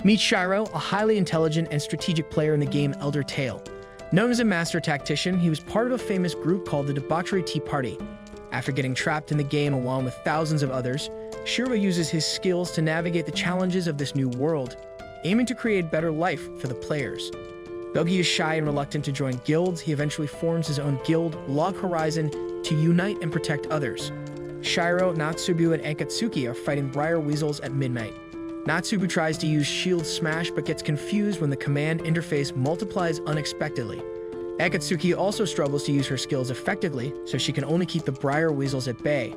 Meet Shiroe, a highly intelligent and strategic player in the game Elder Tale. Known as a master tactician, he was part of a famous group called the Debauchery Tea Party. After getting trapped in the game along with thousands of others, Shiroe uses his skills to navigate the challenges of this new world, aiming to create better life for the players. Though he is shy and reluctant to join guilds, he eventually forms his own guild, Log Horizon, to unite and protect others. Shiroe, Naotsugu, and Akatsuki are fighting briar weasels at midnight. Naotsugu tries to use Shield Smash but gets confused when the command interface multiplies unexpectedly. Akatsuki also struggles to use her skills effectively, so she can only keep the briar weasels at bay.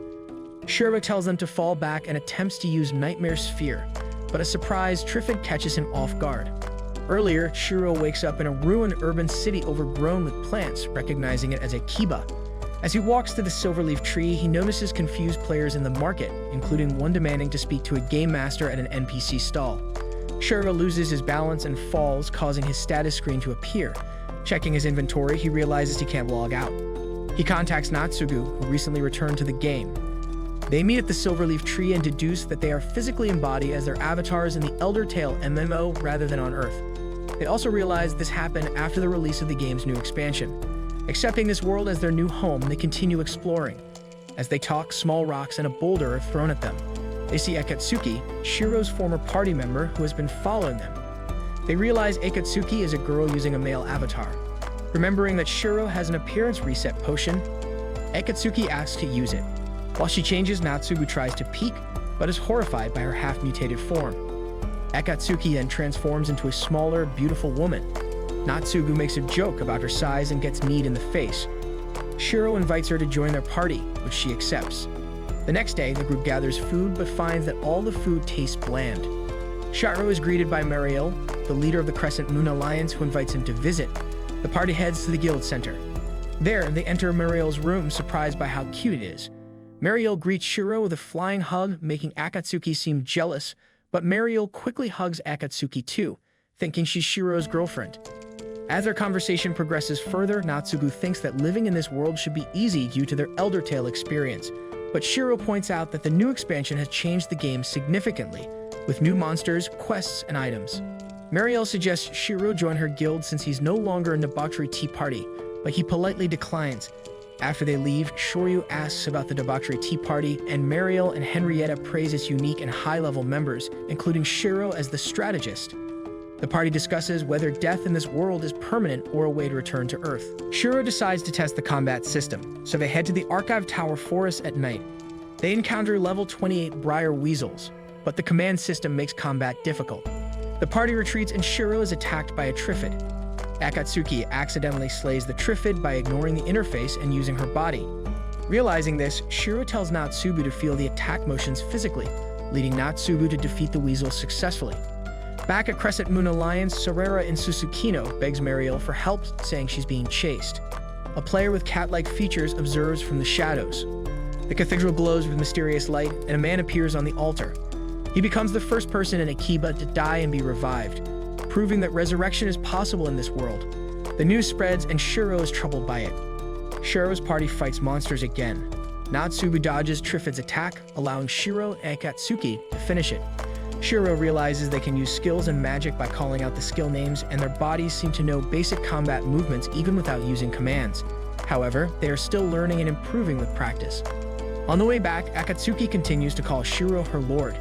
Shiroe tells them to fall back and attempts to use Nightmare Sphere, but a surprise Triffid catches him off guard. Earlier, Shiroe wakes up in a ruined urban city overgrown with plants, recognizing it as Akiba. As he walks to the Silverleaf Tree, he notices confused players in the market, including one demanding to speak to a game master at an NPC stall. Shiroe loses his balance and falls, causing his status screen to appear. Checking his inventory, he realizes he can't log out. He contacts Naotsugu, who recently returned to the game. They meet at the Silverleaf Tree and deduce that they are physically embodied as their avatars in the Elder Tale MMO rather than on Earth. They also realize this happened after the release of the game's new expansion. Accepting this world as their new home, they continue exploring. As they talk, small rocks and a boulder are thrown at them. They see Akatsuki, Shiroe's former party member, who has been following them. They realize Akatsuki is a girl using a male avatar. Remembering that Shiroe has an appearance reset potion, Akatsuki asks to use it. While she changes, Naotsugu tries to peek, but is horrified by her half-mutated form. Akatsuki then transforms into a smaller, beautiful woman. Naotsugu makes a joke about her size and gets kneed in the face. Shiroe invites her to join their party, which she accepts. The next day, the group gathers food but finds that all the food tastes bland. Shiroe is greeted by Mariel, the leader of the Crescent Moon Alliance, who invites him to visit. The party heads to the guild center. There, they enter Mariel's room, surprised by how cute it is. Mariel greets Shiroe with a flying hug, making Akatsuki seem jealous, but Mariel quickly hugs Akatsuki too, thinking she's Shiroe's girlfriend. As their conversation progresses further, Naotsugu thinks that living in this world should be easy due to their Elder Tale experience, but Shiroe points out that the new expansion has changed the game significantly, with new monsters, quests, and items. Mariel suggests Shiroe join her guild since he's no longer in the Debauchery Tea Party, but he politely declines. After they leave, Shoryu asks about the Debauchery Tea Party, and Mariel and Henrietta praise its unique and high-level members, including Shiroe as the strategist. The party discusses whether death in this world is permanent or a way to return to Earth. Shiroe decides to test the combat system, so they head to the Archive Tower Forest at night. They encounter level 28 Briar Weasels, but the command system makes combat difficult. The party retreats and Shiroe is attacked by a Triffid. Akatsuki accidentally slays the Triffid by ignoring the interface and using her body. Realizing this, Shiroe tells Naotsugu to feel the attack motions physically, leading Naotsugu to defeat the weasel successfully. Back at Crescent Moon Alliance, Sorara in Susukino begs Mariel for help, saying she's being chased. A player with cat-like features observes from the shadows. The cathedral glows with mysterious light, and a man appears on the altar. He becomes the first person in Akiba to die and be revived, proving that resurrection is possible in this world. The news spreads, and Shiroe is troubled by it. Shiroe's party fights monsters again. Naotsugu dodges Triffid's attack, allowing Shiroe and Akatsuki to finish it. Shiroe realizes they can use skills and magic by calling out the skill names, and their bodies seem to know basic combat movements even without using commands. However, they are still learning and improving with practice. On the way back, Akatsuki continues to call Shiroe her lord.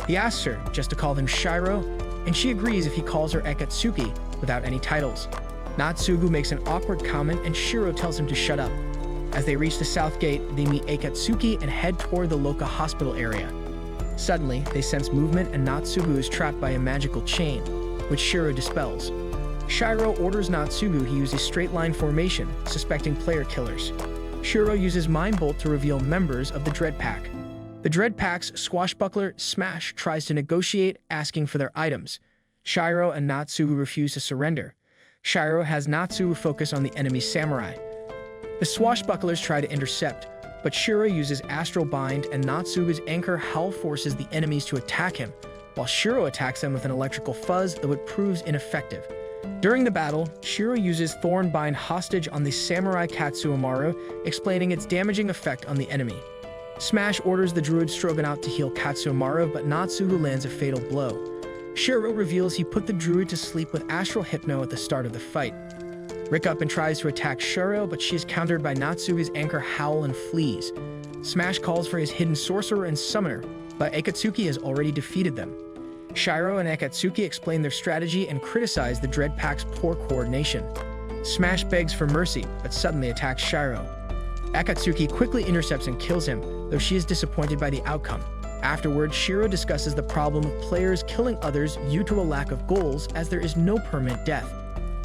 He asks her just to call him Shiroe, and she agrees if he calls her Akatsuki without any titles. Naotsugu makes an awkward comment, and Shiroe tells him to shut up. As they reach the south gate, they meet Akatsuki and head toward the Loka hospital area. Suddenly, they sense movement, and Naotsugu is trapped by a magical chain, which Shiroe dispels. Shiroe orders Naotsugu to use a straight-line formation, suspecting player killers. Shiroe uses Mind Bolt to reveal members of the Dread Pack. The Dread Pack's swashbuckler, Smash, tries to negotiate, asking for their items. Shiroe and Naotsugu refuse to surrender. Shiroe has Naotsugu focus on the enemy samurai. The swashbucklers try to intercept, but Shiroe uses Astral Bind, and Naotsugu's Anchor Howl forces the enemies to attack him, while Shiroe attacks them with an electrical fuzz, though it proves ineffective. During the battle, Shiroe uses Thorn Bind Hostage on the samurai Katsuomaru, explaining its damaging effect on the enemy. Smash orders the druid Stroganoff to heal Katsuomaru, but Naotsugu lands a fatal blow. Shiroe reveals he put the druid to sleep with astral hypno at the start of the fight. Rick up and tries to attack Shiroe, but she is countered by Naotsugu's anchor Howl and flees. Smash calls for his hidden sorcerer and summoner, but Akatsuki has already defeated them. Shiroe and Akatsuki explain their strategy and criticize the Dread Pack's poor coordination. Smash begs for mercy, but suddenly attacks Shiroe. Akatsuki quickly intercepts and kills him, though she is disappointed by the outcome. Afterwards, Shiroe discusses the problem of players killing others due to a lack of goals, as there is no permanent death.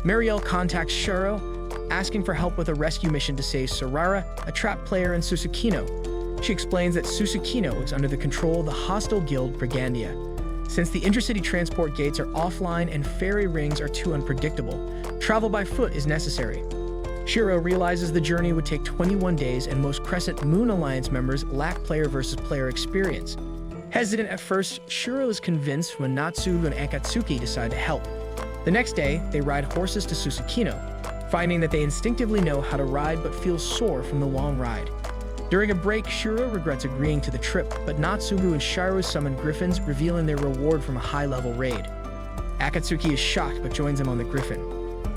Marielle contacts Shiroe, asking for help with a rescue mission to save Sarara, a trapped player in Susukino. She explains that Susukino is under the control of the hostile guild Brigandia. Since the intercity transport gates are offline and fairy rings are too unpredictable, travel by foot is necessary. Shiroe realizes the journey would take 21 days and most Crescent Moon Alliance members lack player versus player experience. Hesitant at first, Shiroe is convinced when Naotsugu and Akatsuki decide to help. The next day, they ride horses to Susukino, finding that they instinctively know how to ride but feel sore from the long ride. During a break, Shiroe regrets agreeing to the trip, but Naotsugu and Shiroe summon griffins, revealing their reward from a high-level raid. Akatsuki is shocked but joins them on the griffin.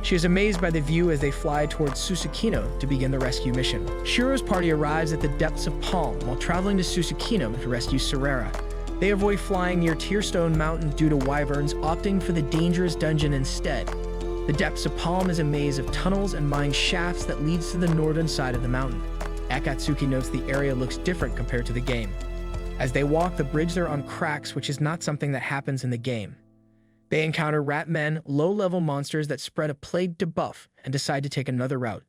She is amazed by the view as they fly towards Susukino to begin the rescue mission. Shiroe's party arrives at the depths of Palm while traveling to Susukino to rescue Sarara. They avoid flying near Tearstone Mountain due to wyverns, opting for the dangerous dungeon instead. The depths of Palm is a maze of tunnels and mine shafts that leads to the northern side of the mountain. Akatsuki notes the area looks different compared to the game. As they walk the bridge, they're on cracks, which is not something that happens in the game. They encounter rat men, low-level monsters that spread a plague debuff, and decide to take another route.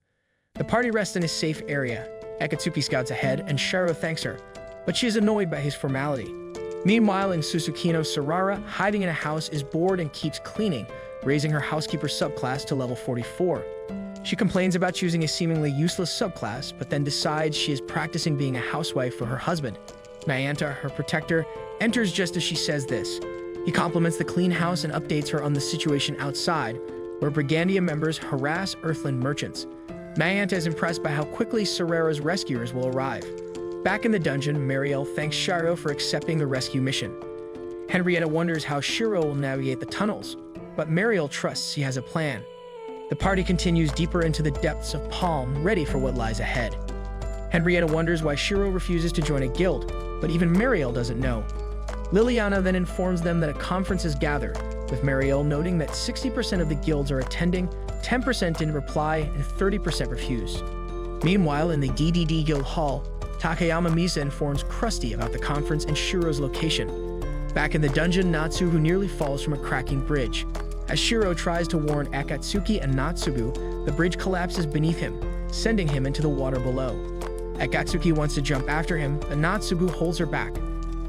The party rests in a safe area. Akatsuki scouts ahead, and Shiroe thanks her, but she is annoyed by his formality. Meanwhile, in Susukino, Sarara, hiding in a house, is bored and keeps cleaning, raising her housekeeper subclass to level 44. She complains about choosing a seemingly useless subclass, but then decides she is practicing being a housewife for her husband. Nyanta, her protector, enters just as she says this. He compliments the clean house and updates her on the situation outside, where Brigandia members harass Earthland merchants. Nyanta is impressed by how quickly Sarara's rescuers will arrive. Back in the dungeon, Marielle thanks Shiroe for accepting the rescue mission. Henrietta wonders how Shiroe will navigate the tunnels, but Marielle trusts he has a plan. The party continues deeper into the depths of Palm, ready for what lies ahead. Henrietta wonders why Shiroe refuses to join a guild, but even Marielle doesn't know. Liliana then informs them that a conference is gathered, with Marielle noting that 60% of the guilds are attending, 10% didn't reply, and 30% refused. Meanwhile, in the DDD Guild Hall, Takayama Misa informs Krusty about the conference and Shiroe's location. Back in the dungeon, Naotsugu nearly falls from a cracking bridge. As Shiroe tries to warn Akatsuki and Naotsugu, the bridge collapses beneath him, sending him into the water below. Akatsuki wants to jump after him, but Naotsugu holds her back.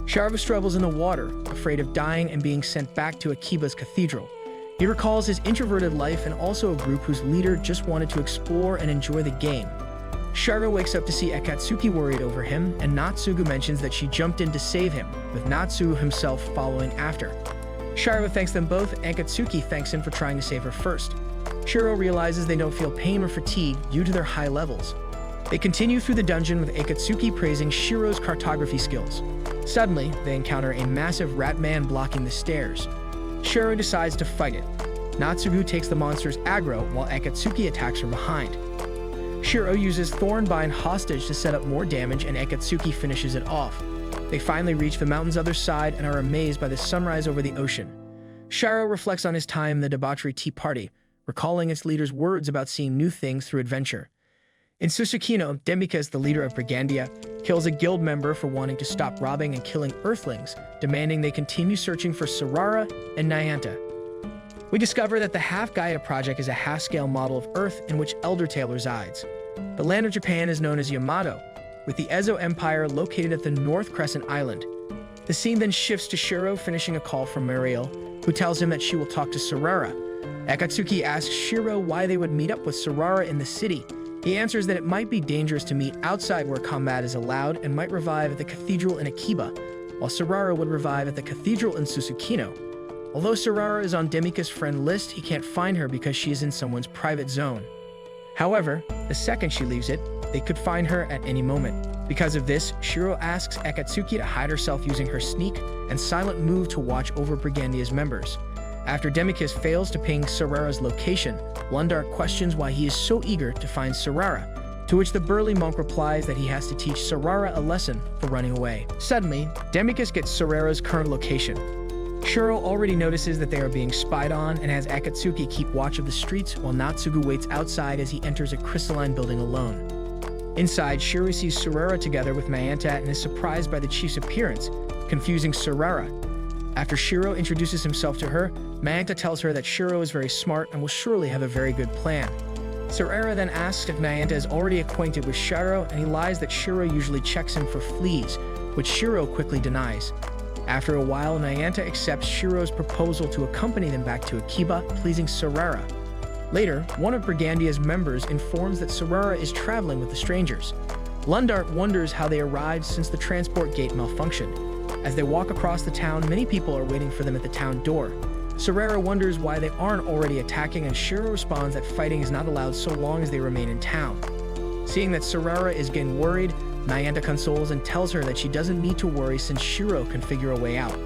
Shiroe struggles in the water, afraid of dying and being sent back to Akiba's cathedral. He recalls his introverted life and also a group whose leader just wanted to explore and enjoy the game. Shiroe wakes up to see Akatsuki worried over him, and Naotsugu mentions that she jumped in to save him, with Naotsugu himself following after. Shiroe thanks them both. Akatsuki thanks him for trying to save her first. Shiroe realizes they don't feel pain or fatigue due to their high levels. They continue through the dungeon with Akatsuki praising Shiroe's cartography skills. Suddenly, they encounter a massive rat man blocking the stairs. Shiroe decides to fight it. Naotsugu takes the monster's aggro while Akatsuki attacks from behind. Shiroe uses Thornbind hostage to set up more damage, and Akatsuki finishes it off. They finally reach the mountain's other side and are amazed by the sunrise over the ocean. Shiroe reflects on his time in the Debauchery Tea Party, recalling its leader's words about seeing new things through adventure. In Susukino, Demicus, the leader of Brigandia, kills a guild member for wanting to stop robbing and killing Earthlings, demanding they continue searching for Sarara and Nyanta. We discover that the Half-Gaia Project is a half-scale model of Earth in which Eldertale resides. The land of Japan is known as Yamato, with the Ezo Empire located at the North Crescent Island. The scene then shifts to Shiroe finishing a call from Marielle, who tells him that she will talk to Sarara. Akatsuki asks Shiroe why they would meet up with Sarara in the city. He answers that it might be dangerous to meet outside where combat is allowed and might revive at the cathedral in Akiba, while Sarara would revive at the cathedral in Susukino. Although Sarara is on Demicus' friend list, he can't find her because she is in someone's private zone. However, the second she leaves it, they could find her at any moment. Because of this, Shiroe asks Akatsuki to hide herself using her sneak and silent move to watch over Brigandia's members. After Demicus fails to ping Sarara's location, Lundark questions why he is so eager to find Sarara, to which the burly monk replies that he has to teach Sarara a lesson for running away. Suddenly, Demicus gets Sarara's current location. Shiroe already notices that they are being spied on and has Akatsuki keep watch of the streets while Naotsugu waits outside as he enters a crystalline building alone. Inside, Shiroe sees Sarara together with Mayanta and is surprised by the chief's appearance, confusing Sarara. After Shiroe introduces himself to her, Mayanta tells her that Shiroe is very smart and will surely have a very good plan. Sarara then asks if Mayanta is already acquainted with Shiroe, and he lies that Shiroe usually checks him for fleas, which Shiroe quickly denies. After a while, Mayanta accepts Shiroe's proposal to accompany them back to Akiba, pleasing Sarara. Later, one of Brigandia's members informs that Sarara is traveling with the strangers. Lundark wonders how they arrived since the transport gate malfunctioned. As they walk across the town, many people are waiting for them at the town door. Sarara wonders why they aren't already attacking, and Shiroe responds that fighting is not allowed so long as they remain in town. Seeing that Sarara is getting worried, Mayanta consoles and tells her that she doesn't need to worry since Shiroe can figure a way out.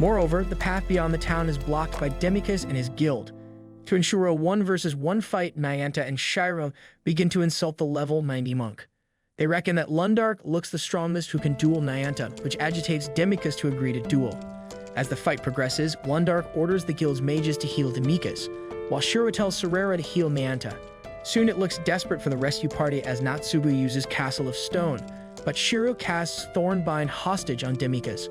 Moreover, the path beyond the town is blocked by Demicus and his guild. To ensure a 1-versus-1 fight, Mayanta and Shiroe begin to insult the level 90 monk. They reckon that Lundark looks the strongest who can duel Mayanta, which agitates Demicus to agree to duel. As the fight progresses, Lundark orders the guild's mages to heal Demicus, while Shiroe tells Sarara to heal Mayanta. Soon it looks desperate for the rescue party as Naotsugu uses Castle of Stone, but Shiroe casts Thornbind hostage on Demicus.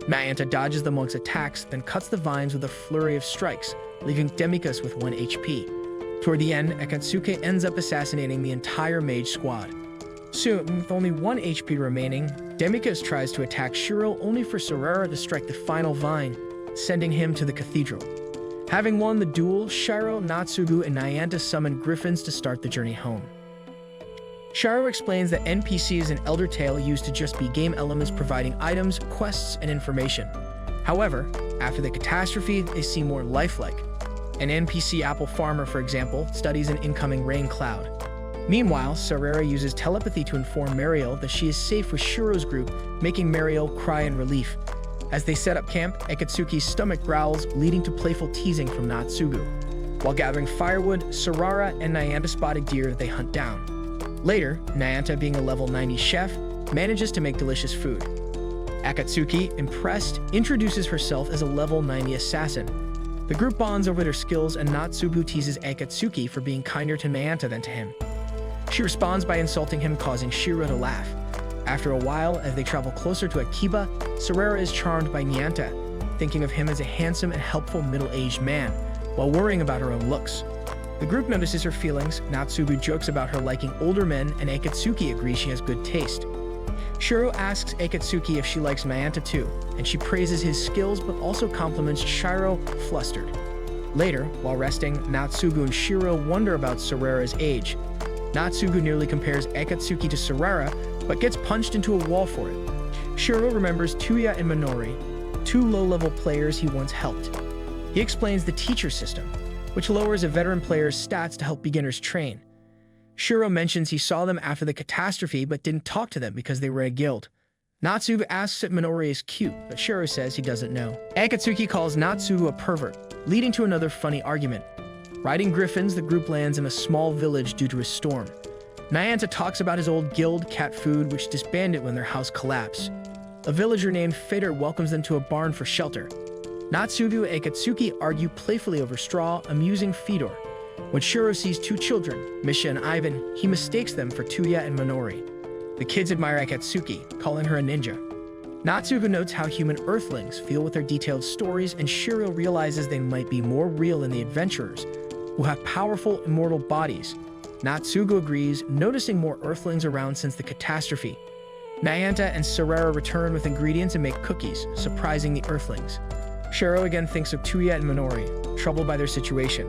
Mayanta dodges the monk's attacks, then cuts the vines with a flurry of strikes, leaving Demicus with 1 HP. Toward the end, Akatsuki ends up assassinating the entire mage squad. Soon, with only 1 HP remaining, Demicus tries to attack Shiroe only for Sarara to strike the final vine, sending him to the cathedral. Having won the duel, Shiroe, Naotsugu, and Mayanta summon griffins to start the journey home. Shiroe explains that NPCs in Elder Tale used to just be game elements providing items, quests, and information. However, after the catastrophe, they seem more lifelike. An NPC apple farmer, for example, studies an incoming rain cloud. Meanwhile, Sarara uses telepathy to inform Mariel that she is safe with Shiroe's group, making Mariel cry in relief. As they set up camp, Akatsuki's stomach growls, leading to playful teasing from Naotsugu. While gathering firewood, Sarara and Mayanta spot a deer they hunt down. Later, Mayanta, being a level 90 chef, manages to make delicious food. Akatsuki, impressed, introduces herself as a level 90 assassin. The group bonds over their skills, and Naotsugu teases Akatsuki for being kinder to Mayanta than to him. She responds by insulting him, causing Shiroe to laugh. After a while, as they travel closer to Akiba, Sarara is charmed by Mayanta, thinking of him as a handsome and helpful middle-aged man, while worrying about her own looks. The group notices her feelings, Naotsugu jokes about her liking older men, and Akatsuki agrees she has good taste. Shiroe asks Akatsuki if she likes Mayanta too, and she praises his skills but also compliments Shiroe, flustered. Later, while resting, Naotsugu and Shiroe wonder about Sarara's age. Naotsugu nearly compares Akatsuki to Sarara, but gets punched into a wall for it. Shiroe remembers Tuya and Minori, 2 low-level players he once helped. He explains the teacher system, which lowers a veteran player's stats to help beginners train. Shiroe mentions he saw them after the catastrophe but didn't talk to them because they were a guild. Naotsugu asks if Minori is cute, but Shiroe says he doesn't know. Akatsuki calls Naotsugu a pervert, leading to another funny argument. Riding griffins, the group lands in a small village due to a storm. Mayanta talks about his old guild, Cat Food, which disbanded when their house collapsed. A villager named Fader welcomes them to a barn for shelter. Naotsugu and Akatsuki argue playfully over straw, amusing Fedor. When Shiroe sees 2 children, Misha and Ivan, he mistakes them for Tuya and Minori. The kids admire Akatsuki, calling her a ninja. Naotsugu notes how human earthlings feel with their detailed stories, and Shiroe realizes they might be more real than the adventurers, who have powerful, immortal bodies. Naotsugu agrees, noticing more earthlings around since the catastrophe. Mayanta and Sarara return with ingredients and make cookies, surprising the earthlings. Shiroe again thinks of Tuya and Minori, troubled by their situation.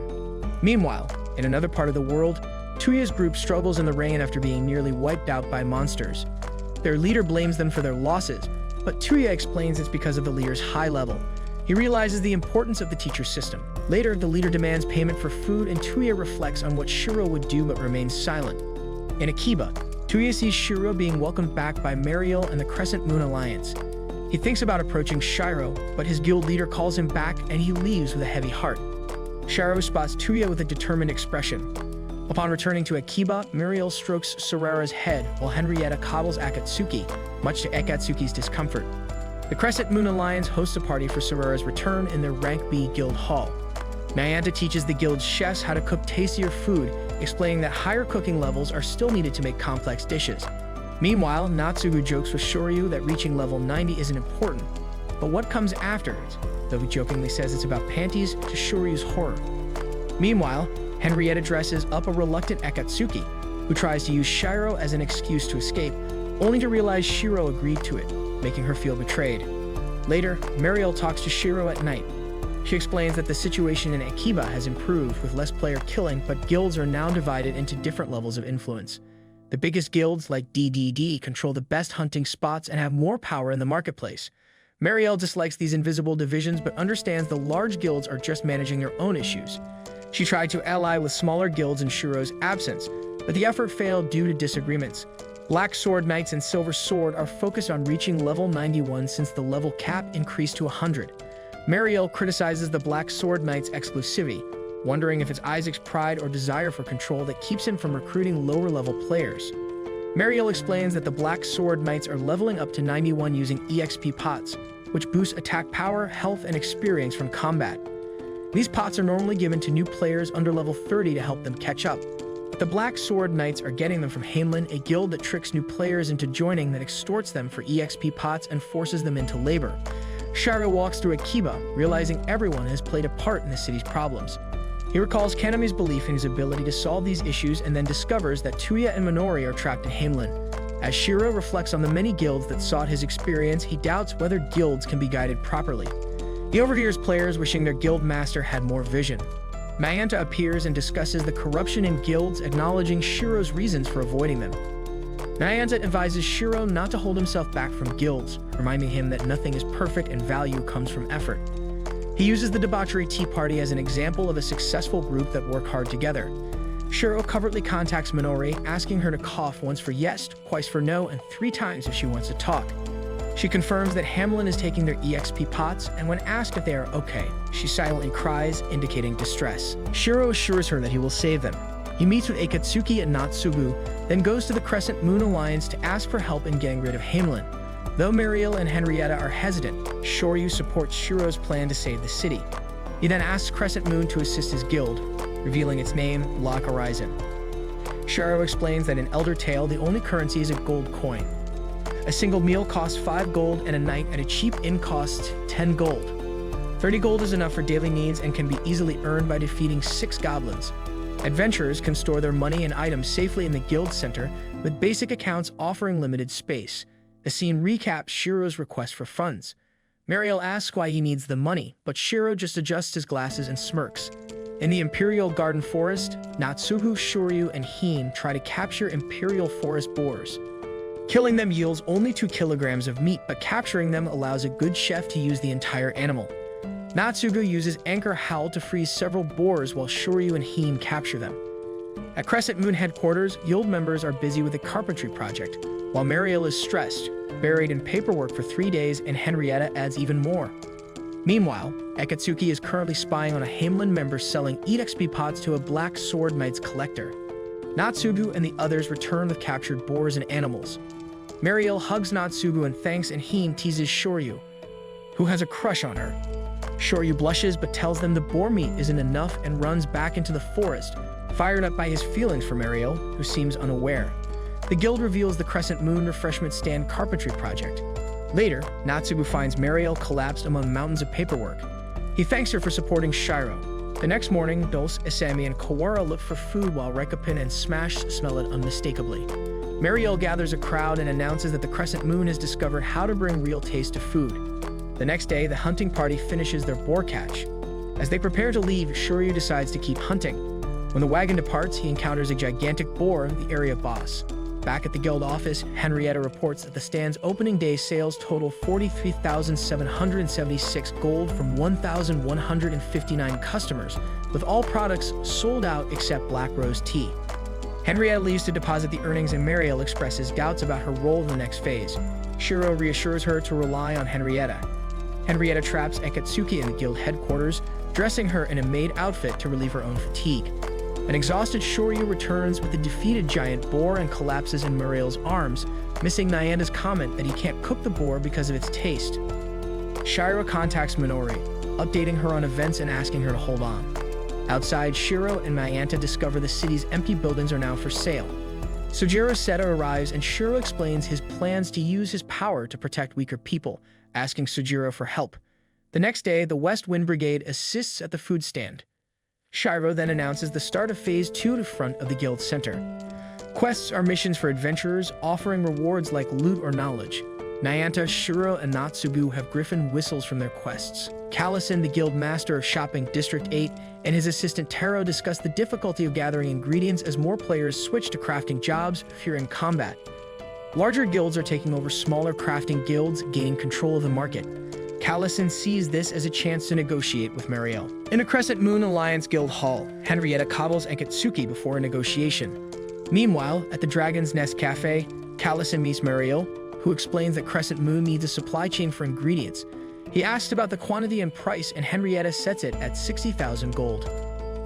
Meanwhile, in another part of the world, Tuya's group struggles in the rain after being nearly wiped out by monsters. Their leader blames them for their losses, but Tuya explains it's because of the leader's high level. He realizes the importance of the teacher system. Later, the leader demands payment for food, and Tuya reflects on what Shiroe would do but remains silent. In Akiba, Tuya sees Shiroe being welcomed back by Mariel and the Crescent Moon Alliance. He thinks about approaching Shiroe, but his guild leader calls him back and he leaves with a heavy heart. Shiroe spots Tuya with a determined expression. Upon returning to Akiba, Mariel strokes Sorara's head while Henrietta coddles Akatsuki, much to Akatsuki's discomfort. The Crescent Moon Alliance hosts a party for Sorara's return in their Rank B guild hall. Mayanta teaches the guild's chefs how to cook tastier food, explaining that higher cooking levels are still needed to make complex dishes. Meanwhile, Naotsugu jokes with Shoryu that reaching level 90 isn't important, but what comes after it, though he jokingly says it's about panties to Shoryu's horror. Meanwhile, Henrietta dresses up a reluctant Akatsuki, who tries to use Shiroe as an excuse to escape, only to realize Shiroe agreed to it, making her feel betrayed. Later, Mariel talks to Shiroe at night. She explains that the situation in Akiba has improved with less player killing, but guilds are now divided into different levels of influence. The biggest guilds, like DDD, control the best hunting spots and have more power in the marketplace. Mariel dislikes these invisible divisions but understands the large guilds are just managing their own issues. She tried to ally with smaller guilds in Shiroe's absence, but the effort failed due to disagreements. Black Sword Knights and Silver Sword are focused on reaching level 91 since the level cap increased to 100. Mariel criticizes the Black Sword Knight's exclusivity, wondering if it's Isaac's pride or desire for control that keeps him from recruiting lower-level players. Mariel explains that the Black Sword Knights are leveling up to 91 using EXP pots, which boost attack power, health, and experience from combat. These pots are normally given to new players under level 30 to help them catch up. But the Black Sword Knights are getting them from Hamelin, a guild that tricks new players into joining that extorts them for EXP pots and forces them into labor. Shiroe walks through Akiba, realizing everyone has played a part in the city's problems. He recalls Kanami's belief in his ability to solve these issues and then discovers that Tuya and Minori are trapped in Hamelin. As Shiroe reflects on the many guilds that sought his experience, he doubts whether guilds can be guided properly. He overhears players wishing their guild master had more vision. Mayanta appears and discusses the corruption in guilds, acknowledging Shiroe's reasons for avoiding them. Mayanta advises Shiroe not to hold himself back from guilds, reminding him that nothing is perfect and value comes from effort. He uses the Debauchery Tea Party as an example of a successful group that work hard together. Shiroe covertly contacts Minori, asking her to cough once for yes, twice for no, and 3 times if she wants to talk. She confirms that Hamelin is taking their EXP pots, and when asked if they are okay, she silently cries, indicating distress. Shiroe assures her that he will save them. He meets with Akatsuki and Naotsugu, then goes to the Crescent Moon Alliance to ask for help in getting rid of Hamelin. Though Mariel and Henrietta are hesitant, Shoryu supports Shiroe's plan to save the city. He then asks Crescent Moon to assist his guild, revealing its name, Lock Horizon. Shiroe explains that in Elder Tale, the only currency is a gold coin. A single meal costs 5 gold, and a night at a cheap inn costs 10 gold. 30 gold is enough for daily needs and can be easily earned by defeating 6 goblins. Adventurers can store their money and items safely in the guild center, with basic accounts offering limited space. The scene recaps Shiroe's request for funds. Mariel asks why he needs the money, but Shiroe just adjusts his glasses and smirks. In the Imperial Garden Forest, Naotsugu, Shoryu, and Heen try to capture Imperial Forest boars. Killing them yields only 2 kilograms of meat, but capturing them allows a good chef to use the entire animal. Naotsugu uses Anchor Howl to freeze several boars while Shoryu and Heen capture them. At Crescent Moon headquarters, guild members are busy with a carpentry project, while Mariel is stressed, buried in paperwork for 3 days, and Henrietta adds even more. Meanwhile, Akatsuki is currently spying on a Hamelin member selling EXP pots to a Black Sword Knight's collector. Naotsugu and the others return with captured boars and animals. Mariel hugs Naotsugu and thanks, and Heen teases Shoryu, who has a crush on her. Shoryu blushes but tells them the boar meat isn't enough and runs back into the forest, fired up by his feelings for Mariel, who seems unaware. The guild reveals the Crescent Moon Refreshment Stand carpentry project. Later, Naotsugu finds Mariel collapsed among mountains of paperwork. He thanks her for supporting Shiroe. The next morning, Dulce, Isami, and Kawara look for food while Rekapin and Smash smell it unmistakably. Mariel gathers a crowd and announces that the Crescent Moon has discovered how to bring real taste to food. The next day, the hunting party finishes their boar catch. As they prepare to leave, Shoryu decides to keep hunting. When the wagon departs, he encounters a gigantic boar, the area boss. Back at the guild office, Henrietta reports that the stand's opening day sales total 43,776 gold from 1,159 customers, with all products sold out except Black Rose tea. Henrietta leaves to deposit the earnings and Mariel expresses doubts about her role in the next phase. Shiroe reassures her to rely on Henrietta. Henrietta traps Akatsuki in the guild headquarters, dressing her in a maid outfit to relieve her own fatigue. An exhausted Shiroe returns with a defeated giant boar and collapses in Mariel's arms, missing Nyanda's comment that he can't cook the boar because of its taste. Shiroe contacts Minori, updating her on events and asking her to hold on. Outside, Shiroe and Mayanta discover the city's empty buildings are now for sale. Sojiro Seta arrives and Shiroe explains his plans to use his power to protect weaker people, asking Sojiro for help. The next day, the West Wind Brigade assists at the food stand. Shiroe then announces the start of Phase 2 in front of the guild center. Quests are missions for adventurers, offering rewards like loot or knowledge. Nayanta, Shiroe, and Naotsugu have griffin whistles from their quests. Callison, the guild master of Shopping District 8, and his assistant Taro discuss the difficulty of gathering ingredients as more players switch to crafting jobs, fearing combat. Larger guilds are taking over smaller crafting guilds, gaining control of the market. Callison sees this as a chance to negotiate with Mariel. In a Crescent Moon Alliance Guild Hall, Henrietta coddles Akatsuki before a negotiation. Meanwhile, at the Dragon's Nest Cafe, Callison meets Mariel, who explains that Crescent Moon needs a supply chain for ingredients. He asks about the quantity and price, and Henrietta sets it at 60,000 gold.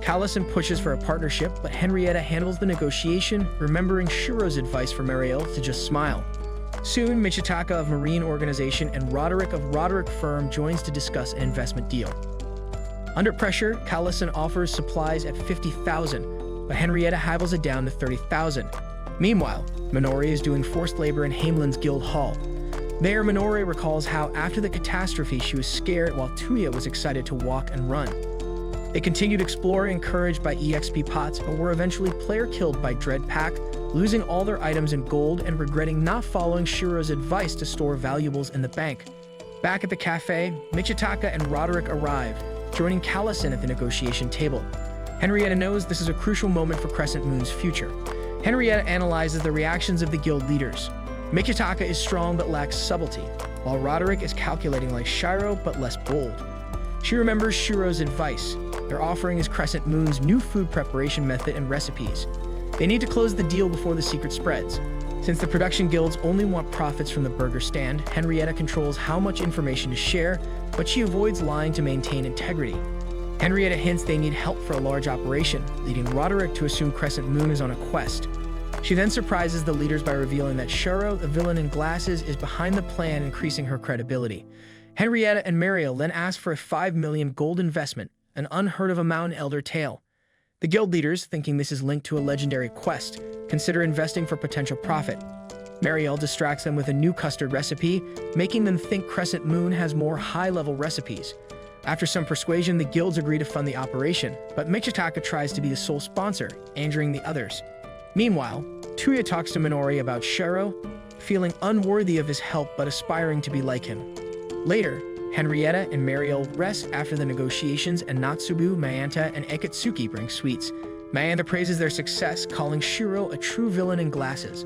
Callison pushes for a partnership, but Henrietta handles the negotiation, remembering Shiroe's advice for Mariel to just smile. Soon, Michitaka of Marine Organization and Roderick of Roderick Firm joins to discuss an investment deal. Under pressure, Callison offers supplies at 50,000, but Henrietta haggles it down to 30,000. Meanwhile, Minori is doing forced labor in Hamelin's Guild Hall. There, Minori recalls how after the catastrophe she was scared while Tuya was excited to walk and run. They continued exploring, encouraged by EXP pots, but were eventually player-killed by Dread Pack, losing all their items in gold and regretting not following Shiroe's advice to store valuables in the bank. Back at the cafe, Michitaka and Roderick arrive, joining Callison at the negotiation table. Henrietta knows this is a crucial moment for Crescent Moon's future. Henrietta analyzes the reactions of the guild leaders. Michitaka is strong but lacks subtlety, while Roderick is calculating like Shiroe but less bold. She remembers Shiroe's advice. Their offering is Crescent Moon's new food preparation method and recipes. They need to close the deal before the secret spreads. Since the production guilds only want profits from the burger stand, Henrietta controls how much information to share, but she avoids lying to maintain integrity. Henrietta hints they need help for a large operation, leading Roderick to assume Crescent Moon is on a quest. She then surprises the leaders by revealing that Shiroe, the villain in glasses, is behind the plan, increasing her credibility. Henrietta and Mariel then ask for a 5 million gold investment, an unheard of amount in Elder Tale. The guild leaders, thinking this is linked to a legendary quest, consider investing for potential profit. Mariel distracts them with a new custard recipe, making them think Crescent Moon has more high-level recipes. After some persuasion, the guilds agree to fund the operation, but Michitaka tries to be the sole sponsor, angering the others. Meanwhile, Tuya talks to Minori about Shiroe, feeling unworthy of his help but aspiring to be like him. Later, Henrietta and Mariel rest after the negotiations, and Naotsugu, Mayanta, and Akatsuki bring sweets. Mayanta praises their success, calling Shiroe a true villain in glasses.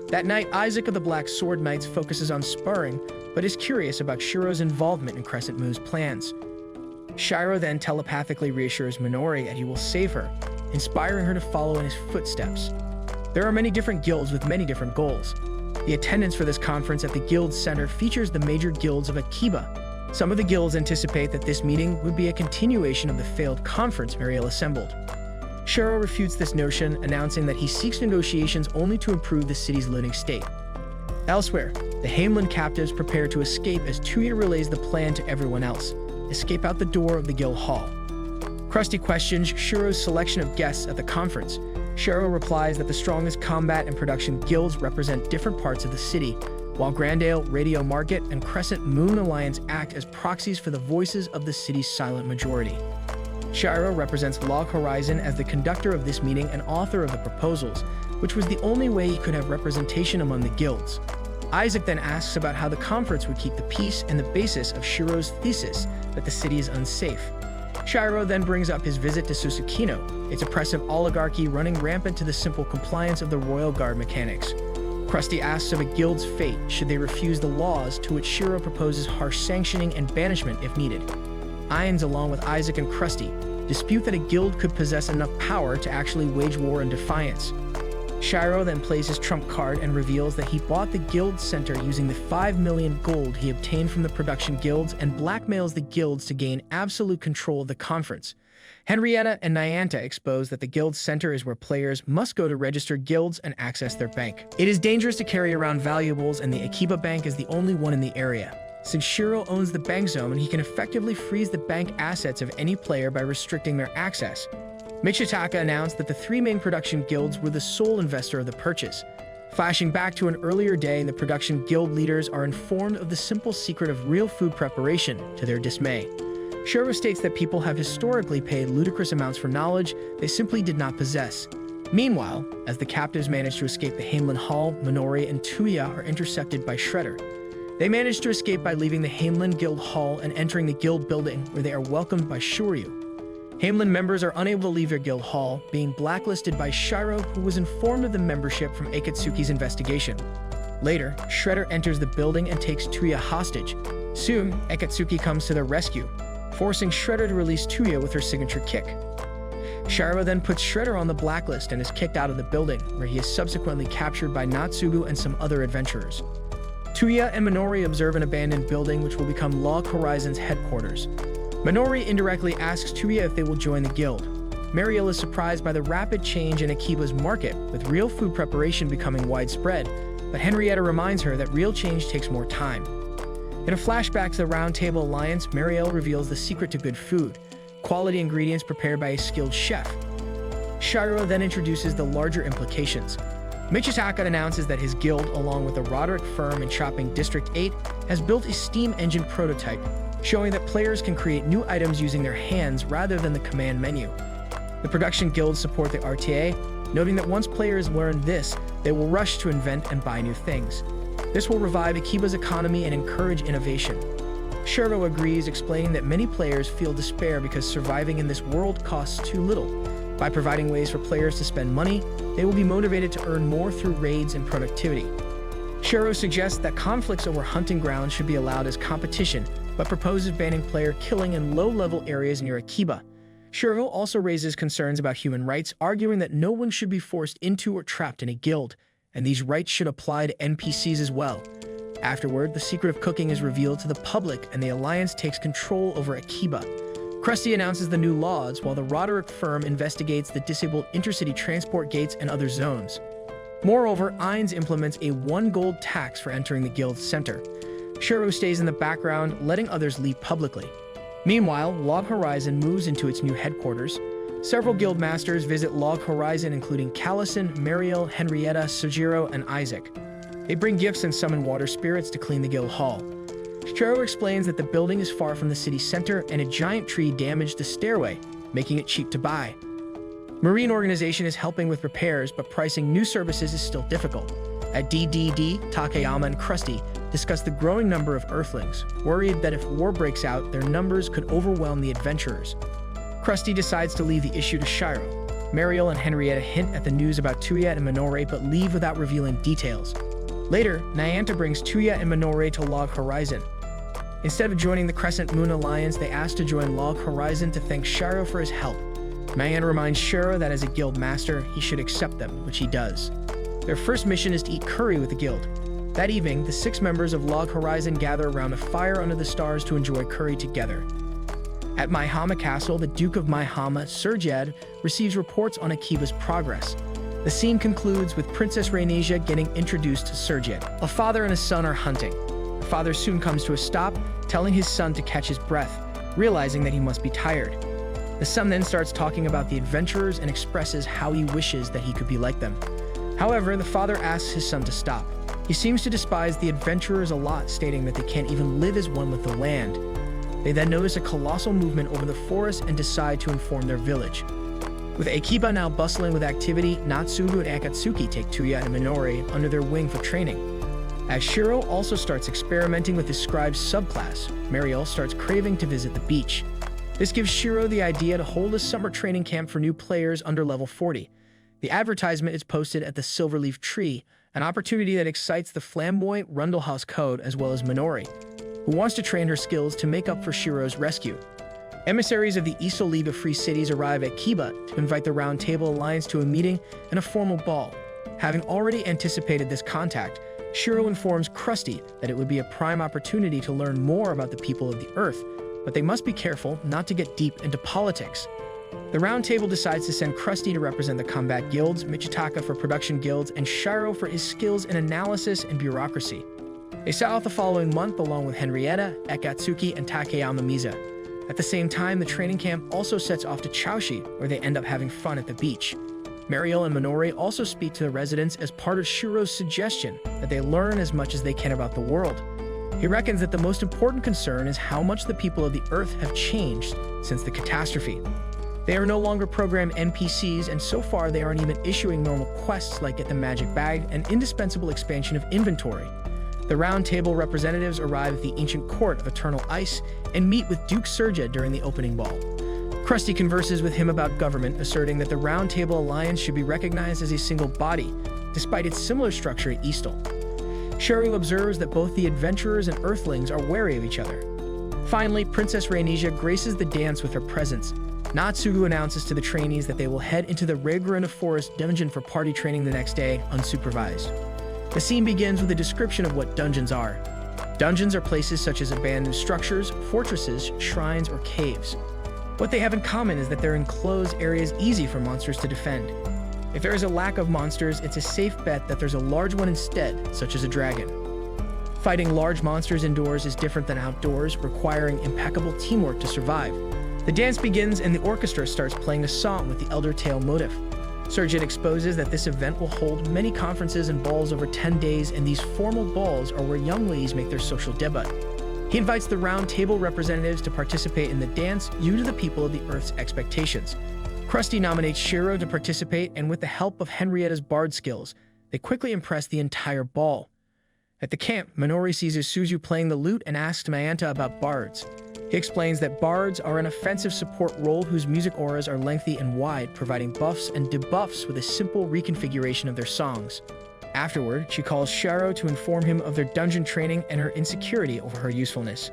That night, Isaac of the Black Sword Knights focuses on sparring, but is curious about Shiroe's involvement in Crescent Moon's plans. Shiroe then telepathically reassures Minori that he will save her, inspiring her to follow in his footsteps. There are many different guilds with many different goals. The attendance for this conference at the guild center features the major guilds of Akiba. Some of the guilds anticipate that this meeting would be a continuation of the failed conference Mariel assembled. Shiroe refutes this notion, announcing that he seeks negotiations only to improve the city's living state. Elsewhere, the Hamelin captives prepare to escape as Tuya relays the plan to everyone else. Escape out the door of the guild hall. Krusty questions Shiroe's selection of guests at the conference. Shiroe replies that the strongest combat and production guilds represent different parts of the city, while Grandale, Radio Market, and Crescent Moon Alliance act as proxies for the voices of the city's silent majority. Shiroe represents Log Horizon as the conductor of this meeting and author of the proposals, which was the only way he could have representation among the guilds. Isaac then asks about how the conference would keep the peace and the basis of Shiroe's thesis that the city is unsafe. Shiroe then brings up his visit to Susukino, its oppressive oligarchy running rampant to the simple compliance of the royal guard mechanics. Krusty asks of a guild's fate should they refuse the laws, to which Shiroe proposes harsh sanctioning and banishment if needed. Ainz, along with Isaac and Krusty, dispute that a guild could possess enough power to actually wage war in defiance. Shiroe then plays his trump card and reveals that he bought the guild center using the 5 million gold he obtained from the production guilds and blackmails the guilds to gain absolute control of the conference. Henrietta and Nyanta expose that the guild center is where players must go to register guilds and access their bank. It is dangerous to carry around valuables, and the Akiba bank is the only one in the area. Since Shiroe owns the bank zone, he can effectively freeze the bank assets of any player by restricting their access. Michitaka announced that the 3 main production guilds were the sole investor of the purchase. Flashing back to an earlier day, the production guild leaders are informed of the simple secret of real food preparation, to their dismay. Shiroe states that people have historically paid ludicrous amounts for knowledge they simply did not possess. Meanwhile, as the captives manage to escape the Hamelin Hall, Minori and Tuya are intercepted by Shredder. They manage to escape by leaving the Hamelin Guild Hall and entering the guild building, where they are welcomed by Shoryu. Hamelin members are unable to leave their guild hall, being blacklisted by Shiroe, who was informed of the membership from Akatsuki's investigation. Later, Shredder enters the building and takes Tuya hostage. Soon, Akatsuki comes to their rescue, forcing Shredder to release Tuya with her signature kick. Shiroe then puts Shredder on the blacklist and is kicked out of the building, where he is subsequently captured by Naotsugu and some other adventurers. Tuya and Minori observe an abandoned building which will become Log Horizon's headquarters. Minori indirectly asks Tuya if they will join the guild. Mariel is surprised by the rapid change in Akiba's market, with real food preparation becoming widespread, but Henrietta reminds her that real change takes more time. In a flashback to the Round Table Alliance, Mariel reveals the secret to good food: quality ingredients prepared by a skilled chef. Shiroe then introduces the larger implications. Michitaka announces that his guild, along with the Roderick firm in Shopping District 8, has built a steam engine prototype, showing that players can create new items using their hands rather than the command menu. The production guilds support the RTA, noting that once players learn this, they will rush to invent and buy new things. This will revive Akiba's economy and encourage innovation. Shiroe agrees, explaining that many players feel despair because surviving in this world costs too little. By providing ways for players to spend money, they will be motivated to earn more through raids and productivity. Shiroe suggests that conflicts over hunting grounds should be allowed as competition, but proposes banning player killing in low-level areas near Akiba. Shiroe also raises concerns about human rights, arguing that no one should be forced into or trapped in a guild, and these rights should apply to NPCs as well. Afterward, the secret of cooking is revealed to the public, and the Alliance takes control over Akiba. Krusty announces the new laws, while the Roderick firm investigates the disabled intercity transport gates and other zones. Moreover, Ainz implements a 1 gold tax for entering the guild's center. Shiroe stays in the background, letting others leave publicly. Meanwhile, Log Horizon moves into its new headquarters. Several guild masters visit Log Horizon, including Callison, Mariel, Henrietta, Sojiro, and Isaac. They bring gifts and summon water spirits to clean the guild hall. Shiroe explains that the building is far from the city center and a giant tree damaged the stairway, making it cheap to buy. Marine Organization is helping with repairs, but pricing new services is still difficult. At DDD, Takayama and Krusty discuss the growing number of Earthlings, worried that if war breaks out, their numbers could overwhelm the adventurers. Krusty decides to leave the issue to Shiroe. Mariel and Henrietta hint at the news about Tuya and Minori, but leave without revealing details. Later, Nyanta brings Tuya and Minori to Log Horizon. Instead of joining the Crescent Moon Alliance, they ask to join Log Horizon to thank Shiroe for his help. Nyanta reminds Shiroe that as a guild master, he should accept them, which he does. Their first mission is to eat curry with the guild. That evening, the 6 members of Log Horizon gather around a fire under the stars to enjoy curry together. At Maihama Castle, the Duke of Maihama, Surjad, receives reports on Akiba's progress. The scene concludes with Princess Rhaenysia getting introduced to Surjad. A father and a son are hunting. The father soon comes to a stop, telling his son to catch his breath, realizing that he must be tired. The son then starts talking about the adventurers and expresses how he wishes that he could be like them. However, the father asks his son to stop. He seems to despise the adventurers a lot, stating that they can't even live as one with the land. They then notice a colossal movement over the forest and decide to inform their village. With Akiba now bustling with activity, Naotsugu and Akatsuki take Tuya and Minori under their wing for training. As Shiroe also starts experimenting with his scribe's subclass, Mariel starts craving to visit the beach. This gives Shiroe the idea to hold a summer training camp for new players under level 40. The advertisement is posted at the Silverleaf Tree, an opportunity that excites the flamboyant Rundlehouse Code as well as Minori, who wants to train her skills to make up for Shiroe's rescue. Emissaries of the Iso League of Free Cities arrive at Akiba to invite the Round Table Alliance to a meeting and a formal ball. Having already anticipated this contact, Shiroe informs Krusty that it would be a prime opportunity to learn more about the people of the Earth, but they must be careful not to get deep into politics. The Round Table decides to send Krusty to represent the combat guilds, Michitaka for production guilds, and Shiroe for his skills in analysis and bureaucracy. They set out the following month along with Henrietta, Akatsuki, and Takeyama Miza. At the same time, the training camp also sets off to Chaoshi, where they end up having fun at the beach. Mariel and Minori also speak to the residents as part of Shiroe's suggestion that they learn as much as they can about the world. He reckons that the most important concern is how much the people of the Earth have changed since the catastrophe. They are no longer programmed NPCs, and so far they aren't even issuing normal quests like Get the Magic Bag, an indispensable expansion of inventory. The Round Table representatives arrive at the ancient court of Eternal Ice and meet with Duke Surja during the opening ball. Krusty converses with him about government, asserting that the Round Table Alliance should be recognized as a single body, despite its similar structure at Eastal. Shiroe observes that both the adventurers and Earthlings are wary of each other. Finally, Princess Rhaenysia graces the dance with her presence. Naotsugu announces to the trainees that they will head into the Regrana Forest dungeon for party training the next day, unsupervised. The scene begins with a description of what dungeons are. Dungeons are places such as abandoned structures, fortresses, shrines, or caves. What they have in common is that they're enclosed areas easy for monsters to defend. If there is a lack of monsters, it's a safe bet that there's a large one instead, such as a dragon. Fighting large monsters indoors is different than outdoors, requiring impeccable teamwork to survive. The dance begins and the orchestra starts playing a song with the Elder Tale motif. Surgeon exposes that this event will hold many conferences and balls over 10 days, and these formal balls are where young ladies make their social debut. He invites the Round Table representatives to participate in the dance due to the people of the Earth's expectations. Krusty nominates Shiroe to participate, and with the help of Henrietta's bard skills, they quickly impress the entire ball. At the camp, Minori sees Isuzu playing the lute and asks Mayanta about bards. He explains that bards are an offensive support role whose music auras are lengthy and wide, providing buffs and debuffs with a simple reconfiguration of their songs. Afterward, she calls Shiroe to inform him of their dungeon training and her insecurity over her usefulness.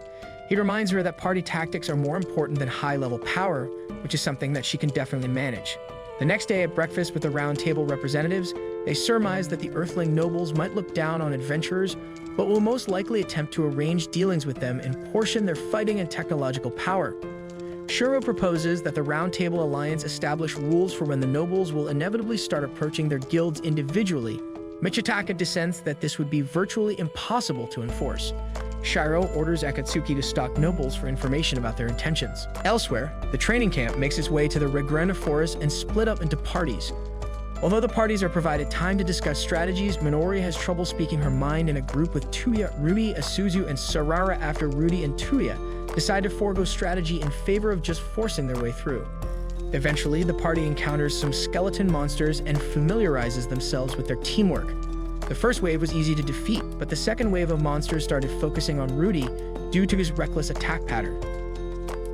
He reminds her that party tactics are more important than high-level power, which is something that she can definitely manage. The next day at breakfast with the Round Table representatives, they surmise that the Earthling nobles might look down on adventurers, but will most likely attempt to arrange dealings with them and portion their fighting and technological power. Shiroe proposes that the Round Table Alliance establish rules for when the nobles will inevitably start approaching their guilds individually. Michitaka dissents that this would be virtually impossible to enforce. Shiroe orders Akatsuki to stalk nobles for information about their intentions. Elsewhere, the training camp makes its way to the Regrana Forest and split up into parties. Although the parties are provided time to discuss strategies, Minori has trouble speaking her mind in a group with Tuya, Rudy, Isuzu, and Sarara after Rudy and Tuya decide to forego strategy in favor of just forcing their way through. Eventually, the party encounters some skeleton monsters and familiarizes themselves with their teamwork. The first wave was easy to defeat, but the second wave of monsters started focusing on Rudy due to his reckless attack pattern.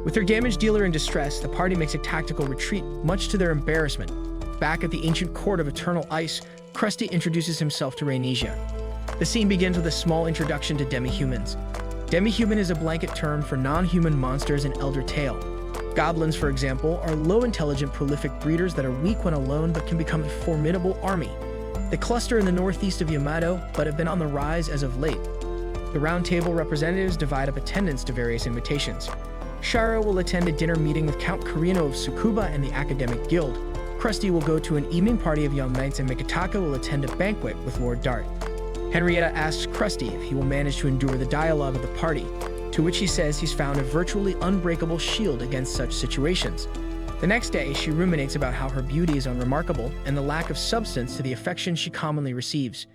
With their damage dealer in distress, the party makes a tactical retreat, much to their embarrassment. Back at the ancient court of Eternal Ice, Krusty introduces himself to Rhaenysia. The scene begins with a small introduction to demi-humans. Demi-human is a blanket term for non-human monsters in Elder Tale. Goblins, for example, are low-intelligent, prolific breeders that are weak when alone but can become a formidable army. They cluster in the northeast of Yamato, but have been on the rise as of late. The Round Table representatives divide up attendance to various invitations. Shiroe will attend a dinner meeting with Count Carino of Tsukuba and the Academic Guild. Krusty will go to an evening party of young knights, and Mikitaka will attend a banquet with Lord Dart. Henrietta asks Krusty if he will manage to endure the dialogue of the party, to which he says he's found a virtually unbreakable shield against such situations. The next day, she ruminates about how her beauty is unremarkable and the lack of substance to the affection she commonly receives.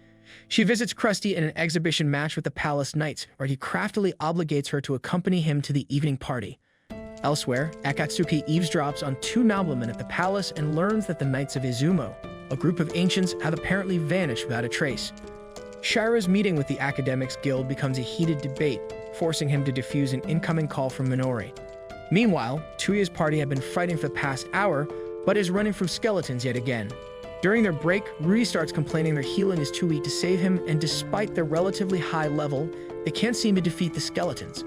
She visits Krusty in an exhibition match with the Palace Knights, where he craftily obligates her to accompany him to the evening party. Elsewhere, Akatsuki eavesdrops on two noblemen at the palace and learns that the Knights of Izumo, a group of ancients, have apparently vanished without a trace. Shiroe's meeting with the Academics Guild becomes a heated debate, forcing him to defuse an incoming call from Minori. Meanwhile, Tuya's party had been fighting for the past hour, but is running from skeletons yet again. During their break, Rudy starts complaining their healing is too weak to save him, and despite their relatively high level, they can't seem to defeat the skeletons.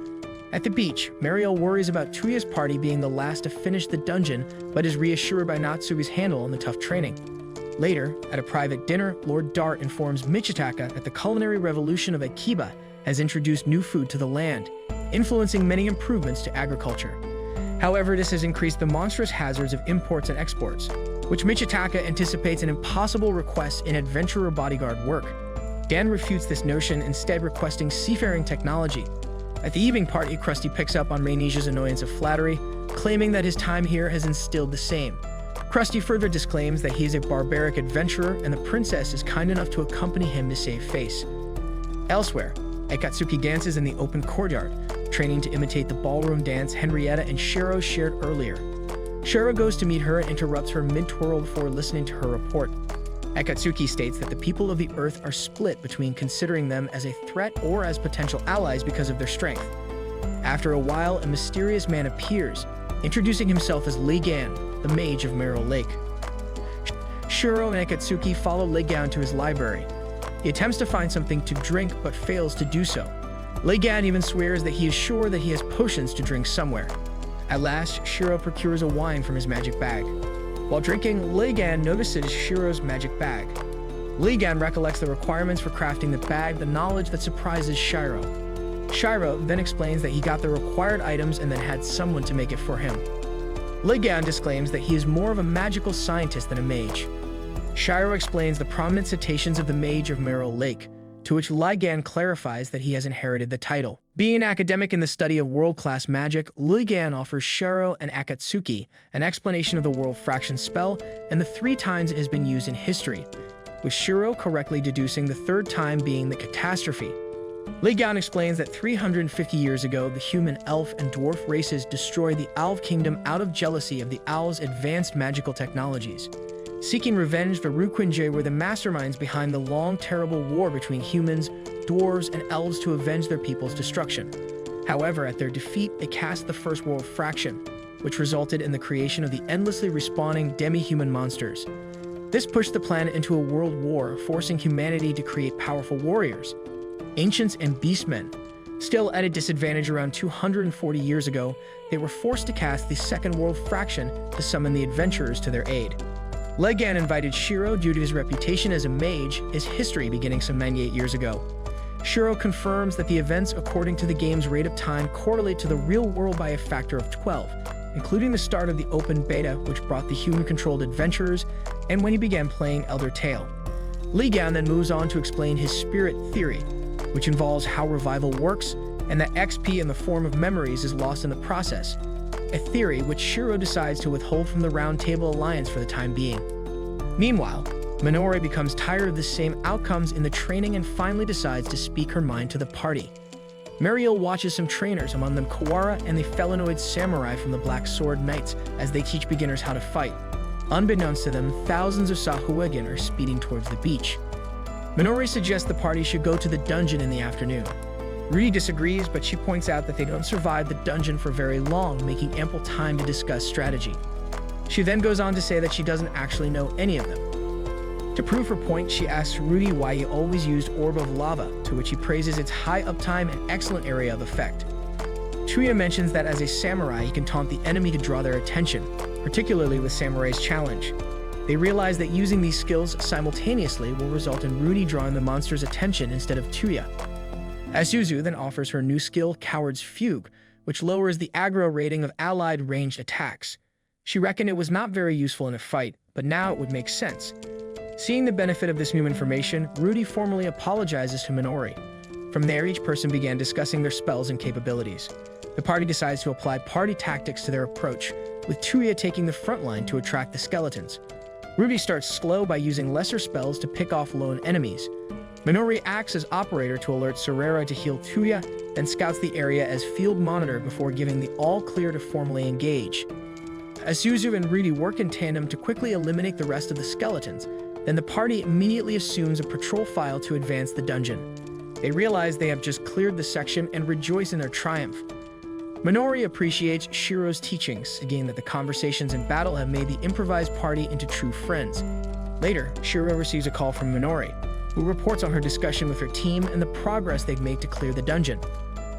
At the beach, Mariel worries about Tuya's party being the last to finish the dungeon, but is reassured by Naotsugu's handle on the tough training. Later, at a private dinner, Lord Dart informs Michitaka that the culinary revolution of Akiba has introduced new food to the land, influencing many improvements to agriculture. However, this has increased the monstrous hazards of imports and exports, which Michitaka anticipates an impossible request in adventurer bodyguard work. Dan refutes this notion, instead requesting seafaring technology. At the evening party, Krusty picks up on Rhainesia's annoyance of flattery, claiming that his time here has instilled the same. Krusty further disclaims that he is a barbaric adventurer and the princess is kind enough to accompany him to save face. Elsewhere, Akatsuki dances in the open courtyard, training to imitate the ballroom dance Henrietta and Shiroe shared earlier. Shiroe goes to meet her and interrupts her mid-twirl before listening to her report. Akatsuki states that the people of the Earth are split between considering them as a threat or as potential allies because of their strength. After a while, a mysterious man appears, introducing himself as Ligan, the mage of Merrill Lake. Shiroe and Akatsuki follow Ligan to his library. He attempts to find something to drink but fails to do so. Ligan even swears that he is sure that he has potions to drink somewhere. At last, Shiroe procures a wine from his magic bag. While drinking, Ligan notices Shiroe's magic bag. Ligan recollects the requirements for crafting the bag, the knowledge that surprises Shiroe. Shiroe then explains that he got the required items and then had someone to make it for him. Ligan disclaims that he is more of a magical scientist than a mage. Shiroe explains the prominent citations of the mage of Merrill Lake, to which Ligan clarifies that he has inherited the title. Being an academic in the study of world-class magic, Ligan offers Shiroe and Akatsuki an explanation of the world fraction spell and the 3 times it has been used in history, with Shiroe correctly deducing the 3rd time being the catastrophe. Ligan explains that 350 years ago, the human, elf, and dwarf races destroyed the Owl Kingdom out of jealousy of the Owl's advanced magical technologies. Seeking revenge, the Ruquinje were the masterminds behind the long, terrible war between humans, dwarves, and elves to avenge their people's destruction. However, at their defeat, they cast the First World Fraction, which resulted in the creation of the endlessly respawning demi-human monsters. This pushed the planet into a world war, forcing humanity to create powerful warriors, ancients and beastmen. Still at a disadvantage around 240 years ago, they were forced to cast the Second World Fraction to summon the adventurers to their aid. Ligan invited Shiroe due to his reputation as a mage, his history beginning some 98 years ago. Shiroe confirms that the events according to the game's rate of time correlate to the real world by a factor of 12, including the start of the open beta, which brought the human-controlled adventurers, and when he began playing Elder Tale. Ligan then moves on to explain his spirit theory, which involves how revival works, and that XP in the form of memories is lost in the process, a theory which Shiroe decides to withhold from the Round Table Alliance for the time being. Meanwhile, Minori becomes tired of the same outcomes in the training and finally decides to speak her mind to the party. Mariel watches some trainers, among them Kawara and the felinoid samurai from the Black Sword Knights, as they teach beginners how to fight. Unbeknownst to them, thousands of Sahuagin are speeding towards the beach. Minori suggests the party should go to the dungeon in the afternoon. Rudy disagrees, but she points out that they don't survive the dungeon for very long, making ample time to discuss strategy. She then goes on to say that she doesn't actually know any of them. To prove her point, she asks Rudy why he always used Orb of Lava, to which he praises its high uptime and excellent area of effect. Tuya mentions that as a samurai, he can taunt the enemy to draw their attention, particularly with Samurai's Challenge. They realize that using these skills simultaneously will result in Rudy drawing the monster's attention instead of Tuya. Asuzu then offers her new skill, Coward's Fugue, which lowers the aggro rating of allied ranged attacks. She reckoned it was not very useful in a fight, but now it would make sense. Seeing the benefit of this new information, Rudy formally apologizes to Minori. From there, each person began discussing their spells and capabilities. The party decides to apply party tactics to their approach, with Tuya taking the front line to attract the skeletons. Rudy starts slow by using lesser spells to pick off lone enemies. Minori acts as operator to alert Sorera to heal Tuya, then scouts the area as field monitor before giving the all-clear to formally engage. Asuzu and Rudy work in tandem to quickly eliminate the rest of the skeletons, then the party immediately assumes a patrol file to advance the dungeon. They realize they have just cleared the section and rejoice in their triumph. Minori appreciates Shiroe's teachings, saying that the conversations in battle have made the improvised party into true friends. Later, Shiroe receives a call from Minori, who reports on her discussion with her team and the progress they've made to clear the dungeon.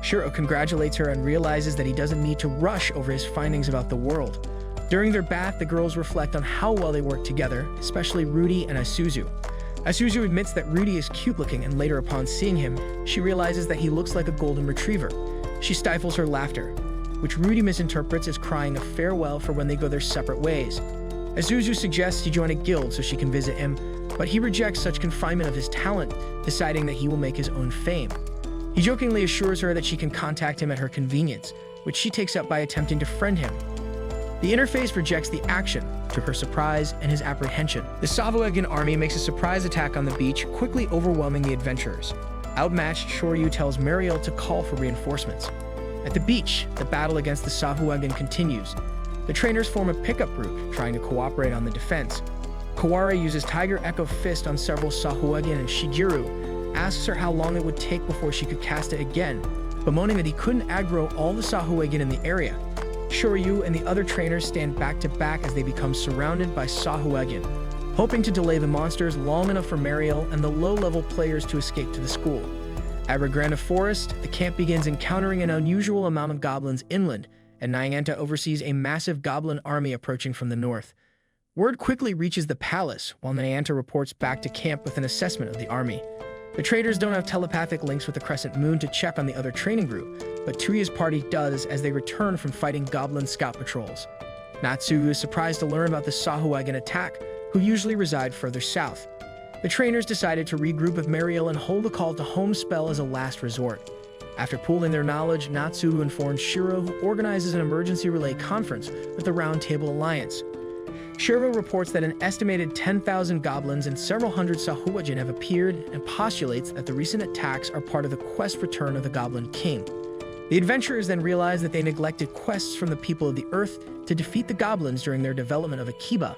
Shiroe congratulates her and realizes that he doesn't need to rush over his findings about the world. During their bath, the girls reflect on how well they work together, especially Rudy and Isuzu. Isuzu admits that Rudy is cute-looking, and later upon seeing him, she realizes that he looks like a golden retriever. She stifles her laughter, which Rudy misinterprets as crying a farewell for when they go their separate ways. Isuzu suggests he join a guild so she can visit him, but he rejects such confinement of his talent, deciding that he will make his own fame. He jokingly assures her that she can contact him at her convenience, which she takes up by attempting to friend him. The interface rejects the action, to her surprise and his apprehension. The Sahuagin army makes a surprise attack on the beach, quickly overwhelming the adventurers. Outmatched, Shoryu tells Mariel to call for reinforcements. At the beach, the battle against the Sahuagin continues. The trainers form a pickup group, trying to cooperate on the defense. Kawara uses Tiger Echo Fist on several Sahuagin, and Shigeru asks her how long it would take before she could cast it again, bemoaning that he couldn't aggro all the Sahuagin in the area. Shoryu and the other trainers stand back to back as they become surrounded by Sahuagin, hoping to delay the monsters long enough for Mariel and the low-level players to escape to the school. At Regranda Forest, the camp begins encountering an unusual amount of goblins inland, and Nyanto oversees a massive goblin army approaching from the north. Word quickly reaches the palace, while Nyanto reports back to camp with an assessment of the army. The traders don't have telepathic links with the Crescent Moon to check on the other training group, but Tuya's party does as they return from fighting goblin scout patrols. Naotsugu is surprised to learn about the Sahuagin attack, who usually reside further south. The trainers decided to regroup with Mariel and hold a call to home spell as a last resort. After pooling their knowledge, Naotsugu informs Shiroe, who organizes an emergency relay conference with the Round Table Alliance. Shiroe reports that an estimated 10,000 goblins and several hundred Sahuagin have appeared and postulates that the recent attacks are part of the quest return of the Goblin King. The adventurers then realize that they neglected quests from the people of the Earth to defeat the goblins during their development of Akiba,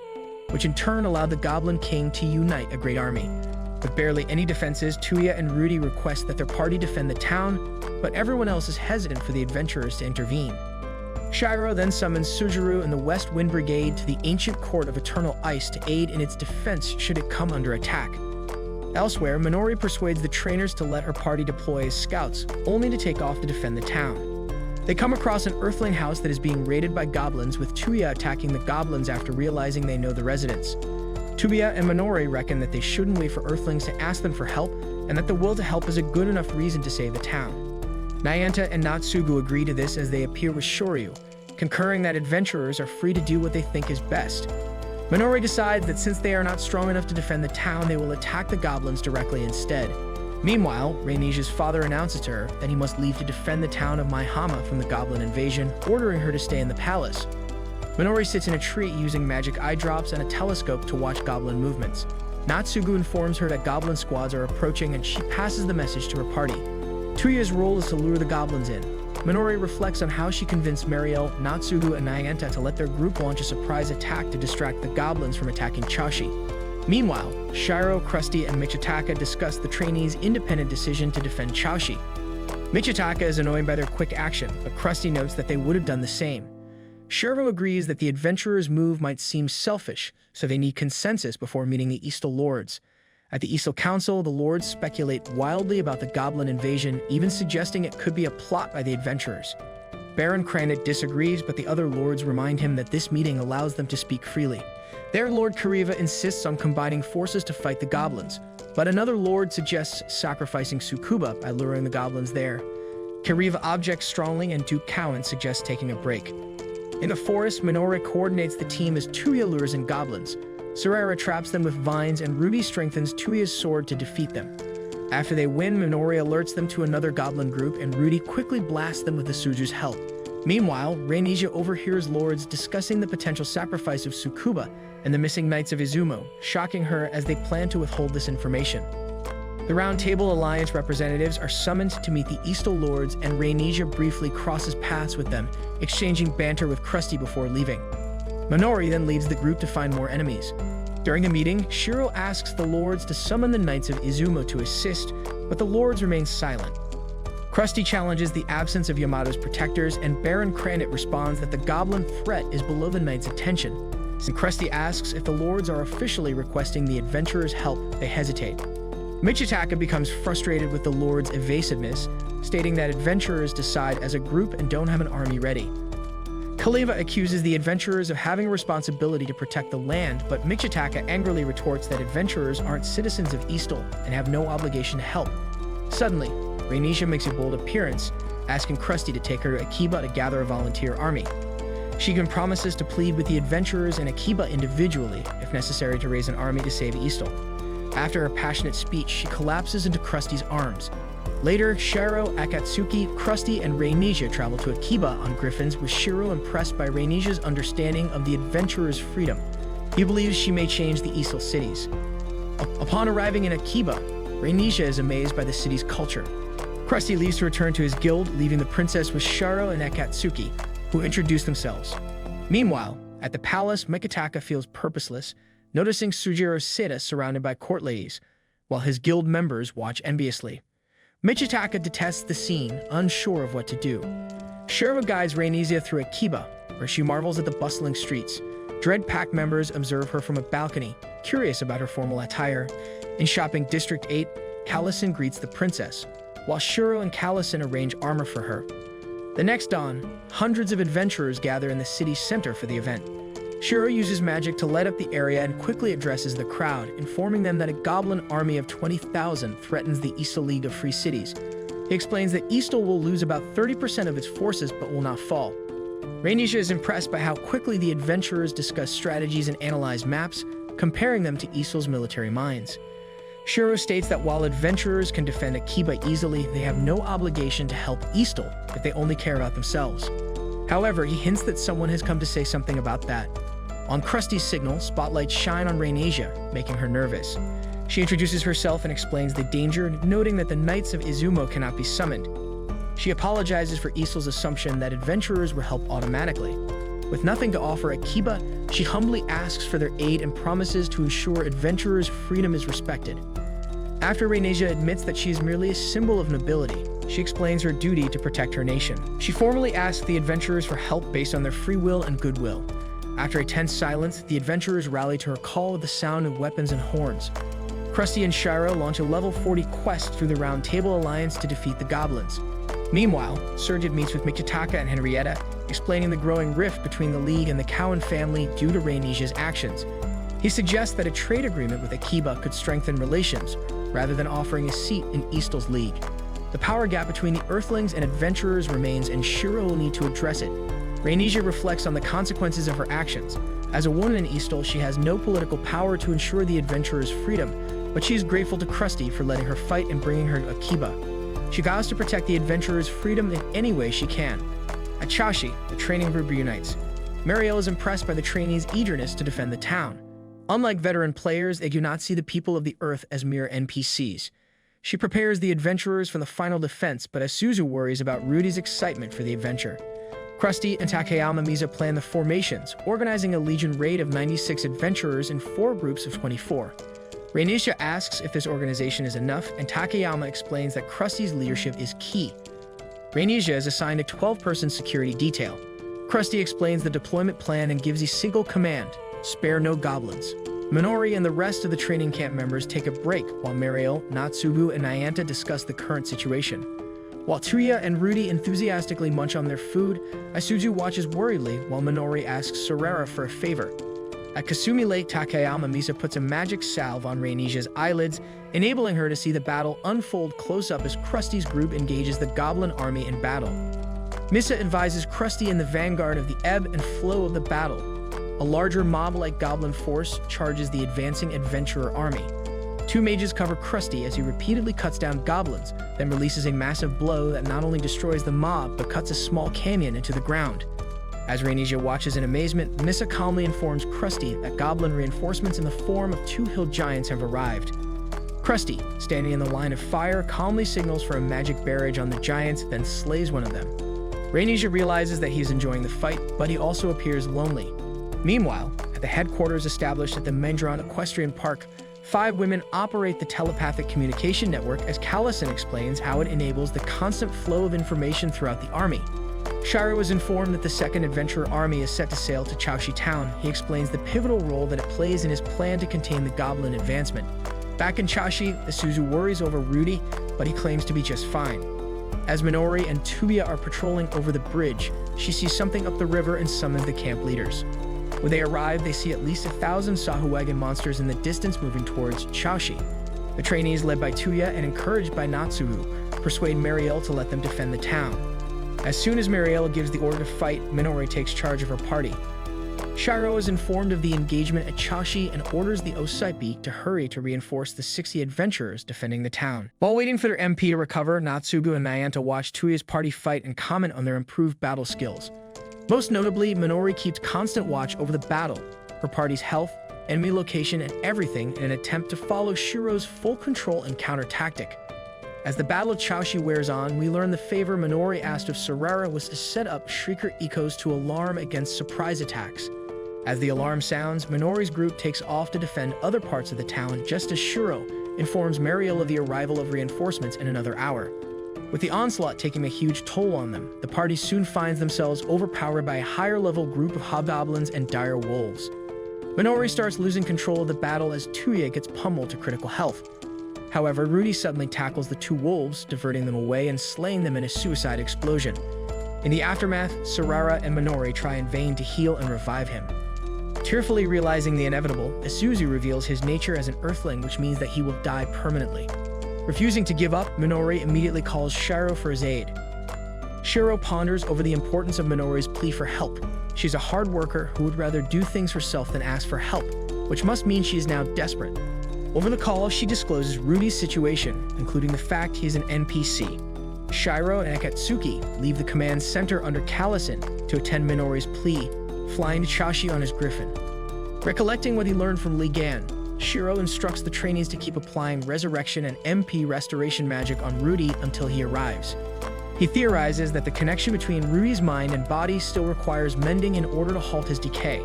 which in turn allowed the Goblin King to unite a great army. With barely any defenses, Tuya and Rudy request that their party defend the town, but everyone else is hesitant for the adventurers to intervene. Shiroe then summons Sujuru and the West Wind Brigade to the ancient court of Eternal Ice to aid in its defense should it come under attack. Elsewhere, Minori persuades the trainers to let her party deploy as scouts, only to take off to defend the town. They come across an Earthling house that is being raided by goblins, with Tuya attacking the goblins after realizing they know the residents. Tuya and Minori reckon that they shouldn't wait for Earthlings to ask them for help, and that the will to help is a good enough reason to save the town. Nyanto and Naotsugu agree to this as they appear with Shoryu, concurring that adventurers are free to do what they think is best. Minori decides that since they are not strong enough to defend the town, they will attack the goblins directly instead. Meanwhile, Reinisia's father announces to her that he must leave to defend the town of Maihama from the goblin invasion, ordering her to stay in the palace. Minori sits in a tree using magic eye drops and a telescope to watch goblin movements. Naotsugu informs her that goblin squads are approaching, and she passes the message to her party. Tuya's role is to lure the goblins in. Minori reflects on how she convinced Mariel, Naotsugu, and Nyanto to let their group launch a surprise attack to distract the goblins from attacking Chashi. Meanwhile, Shiroe, Krusty, and Michitaka discuss the trainees' independent decision to defend Chashi. Michitaka is annoyed by their quick action, but Krusty notes that they would have done the same. Shiroe agrees that the adventurers' move might seem selfish, so they need consensus before meeting the Eastal Lords. At the Eastal Council, the Lords speculate wildly about the Goblin invasion, even suggesting it could be a plot by the adventurers. Baron Cranit disagrees, but the other Lords remind him that this meeting allows them to speak freely. Their Lord Kariva insists on combining forces to fight the goblins, but another Lord suggests sacrificing Tsukuba by luring the goblins there. Kariva objects strongly, and Duke Cowan suggests taking a break. In the forest, Minori coordinates the team as Tuya lures in goblins. Sorara traps them with vines, and Ruby strengthens Tuya's sword to defeat them. After they win, Minori alerts them to another goblin group, and Rudy quickly blasts them with the Suju's help. Meanwhile, Reinisia overhears Lords discussing the potential sacrifice of Tsukuba and the missing Knights of Izumo, shocking her as they plan to withhold this information. The Round Table Alliance representatives are summoned to meet the Eastal Lords, and Reinisia briefly crosses paths with them, exchanging banter with Krusty before leaving. Minori then leads the group to find more enemies. During the meeting, Shiroe asks the Lords to summon the Knights of Izumo to assist, but the Lords remain silent. Krusty challenges the absence of Yamato's protectors, and Baron Cranit responds that the goblin threat is below the Knights' attention, When Krusty asks if the Lords are officially requesting the adventurers' help, they hesitate. Michitaka becomes frustrated with the Lord's evasiveness, stating that adventurers decide as a group and don't have an army ready. Kaliva accuses the adventurers of having a responsibility to protect the land, but Michitaka angrily retorts that adventurers aren't citizens of Eastal and have no obligation to help. Suddenly, Rainisha makes a bold appearance, asking Krusty to take her to Akiba to gather a volunteer army. She even promises to plead with the adventurers and Akiba individually, if necessary, to raise an army to save Eastal. After her passionate speech, she collapses into Krusty's arms. Later, Shiroe, Akatsuki, Krusty, and Rainisha travel to Akiba on griffins, with Shiroe impressed by Rainisha's understanding of the adventurer's freedom. He believes she may change the Eastal cities. Upon arriving in Akiba, Rainisha is amazed by the city's culture. Krusty leaves to return to his guild, leaving the princess with Shiroe and Akatsuki, who introduce themselves. Meanwhile, at the palace, Michitaka feels purposeless, noticing Sujiro Seda surrounded by court ladies, while his guild members watch enviously. Michitaka detests the scene, unsure of what to do. Shiroe guides Rainisha through Akiba, where she marvels at the bustling streets. Dread Pack members observe her from a balcony, curious about her formal attire. In Shopping District 8, Callison greets the princess, while Shiroe and Callison arrange armor for her. The next dawn, hundreds of adventurers gather in the city's center for the event. Shiroe uses magic to light up the area and quickly addresses the crowd, informing them that a goblin army of 20,000 threatens the Eastal League of Free Cities. He explains that Eastal will lose about 30% of its forces but will not fall. Rainisha is impressed by how quickly the adventurers discuss strategies and analyze maps, comparing them to Eastal's military minds. Shiroe states that while adventurers can defend Akiba easily, they have no obligation to help Eastal if they only care about themselves. However, he hints that someone has come to say something about that. On Krusty's signal, spotlights shine on Rainisha, making her nervous. She introduces herself and explains the danger, noting that the Knights of Izumo cannot be summoned. She apologizes for Eastal's assumption that adventurers will help automatically. With nothing to offer Akiba, she humbly asks for their aid and promises to ensure adventurers' freedom is respected. After Rainisha admits that she is merely a symbol of nobility, she explains her duty to protect her nation. She formally asks the adventurers for help based on their free will and goodwill. After a tense silence, the adventurers rally to her call with the sound of weapons and horns. Krusty and Shiroe launch a level 40 quest through the Round Table Alliance to defeat the Goblins. Meanwhile, Surgit meets with Michitaka and Henrietta, explaining the growing rift between the League and the Cowan family due to Rainisha's actions. He suggests that a trade agreement with Akiba could strengthen relations, rather than offering a seat in Eastal's League. The power gap between the Earthlings and adventurers remains, and Shiroe will need to address it. Rainisha reflects on the consequences of her actions. As a woman in Eastal, she has no political power to ensure the adventurers' freedom, but she is grateful to Krusty for letting her fight and bringing her to Akiba. She vows to protect the adventurers' freedom in any way she can. At Chashi, the training group reunites. Marielle is impressed by the trainees' eagerness to defend the town. Unlike veteran players, they do not see the people of the Earth as mere NPCs. She prepares the adventurers for the final defense, but Asuzu worries about Rudy's excitement for the adventure. Krusty and Takayama Misa plan the formations, organizing a legion raid of 96 adventurers in 4 groups of 24. Rainisha asks if this organization is enough, and Takayama explains that Krusty's leadership is key. Rainisha is assigned a 12-person security detail. Krusty explains the deployment plan and gives a single command: spare no goblins. Minori and the rest of the training camp members take a break while Mariel, Naotsugu, and Nyanta discuss the current situation. While Tuya and Rudy enthusiastically munch on their food, Isuzu watches worriedly while Minori asks Sorara for a favor. At Kasumi Lake, Takayama Misa puts a magic salve on Rainisha's eyelids, enabling her to see the battle unfold close up as Krusty's group engages the Goblin army in battle. Misa advises Krusty in the vanguard of the ebb and flow of the battle. A larger mob-like goblin force charges the advancing adventurer army. 2 mages cover Krusty as he repeatedly cuts down goblins, then releases a massive blow that not only destroys the mob, but cuts a small canyon into the ground. As Rainisha watches in amazement, Misa calmly informs Krusty that goblin reinforcements in the form of 2 hill giants have arrived. Krusty, standing in the line of fire, calmly signals for a magic barrage on the giants, then slays one of them. Rainisha realizes that he is enjoying the fight, but he also appears lonely. Meanwhile, at the headquarters established at the Mendron Equestrian Park, 5 women operate the telepathic communication network as Callison explains how it enables the constant flow of information throughout the army. Shiroe is informed that the second adventurer army is set to sail to Chaoshi Town. He explains the pivotal role that it plays in his plan to contain the Goblin advancement. Back in Chaoshi, Isuzu worries over Rudy, but he claims to be just fine. As Minori and Tuya are patrolling over the bridge, she sees something up the river and summons the camp leaders. When they arrive, they see at least 1,000 Sahuagin monsters in the distance moving towards Chaoshi. The trainees, led by Tuya and encouraged by Naotsugu, persuade Marielle to let them defend the town. As soon as Marielle gives the order to fight, Minori takes charge of her party. Shiroe is informed of the engagement at Chaoshi and orders the Osaipi to hurry to reinforce the 60 adventurers defending the town. While waiting for their MP to recover, Naotsugu and Mayanta watch Tuya's party fight and comment on their improved battle skills. Most notably, Minori keeps constant watch over the battle, her party's health, enemy location, and everything in an attempt to follow Shiroe's full control and counter tactic. As the Battle of Chaoshi wears on, we learn the favor Minori asked of Sarara was to set up Shrieker Echoes to alarm against surprise attacks. As the alarm sounds, Minori's group takes off to defend other parts of the town just as Shiroe informs Marielle of the arrival of reinforcements in another hour. With the onslaught taking a huge toll on them, the party soon finds themselves overpowered by a higher-level group of hobgoblins and dire wolves. Minori starts losing control of the battle as Tuya gets pummeled to critical health. However, Rudy suddenly tackles the two wolves, diverting them away and slaying them in a suicide explosion. In the aftermath, Sarara and Minori try in vain to heal and revive him. Tearfully realizing the inevitable, Isuzu reveals his nature as an earthling, which means that he will die permanently. Refusing to give up, Minori immediately calls Shiroe for his aid. Shiroe ponders over the importance of Minori's plea for help. She's a hard worker who would rather do things herself than ask for help, which must mean she is now desperate. Over the call, she discloses Rudy's situation, including the fact he is an NPC. Shiroe and Akatsuki leave the command center under Callison to attend Minori's plea, flying to Chaoshi on his griffin. Recollecting what he learned from Li Gan, Shiroe instructs the trainees to keep applying resurrection and MP restoration magic on Rudy until he arrives. He theorizes that the connection between Rudy's mind and body still requires mending in order to halt his decay.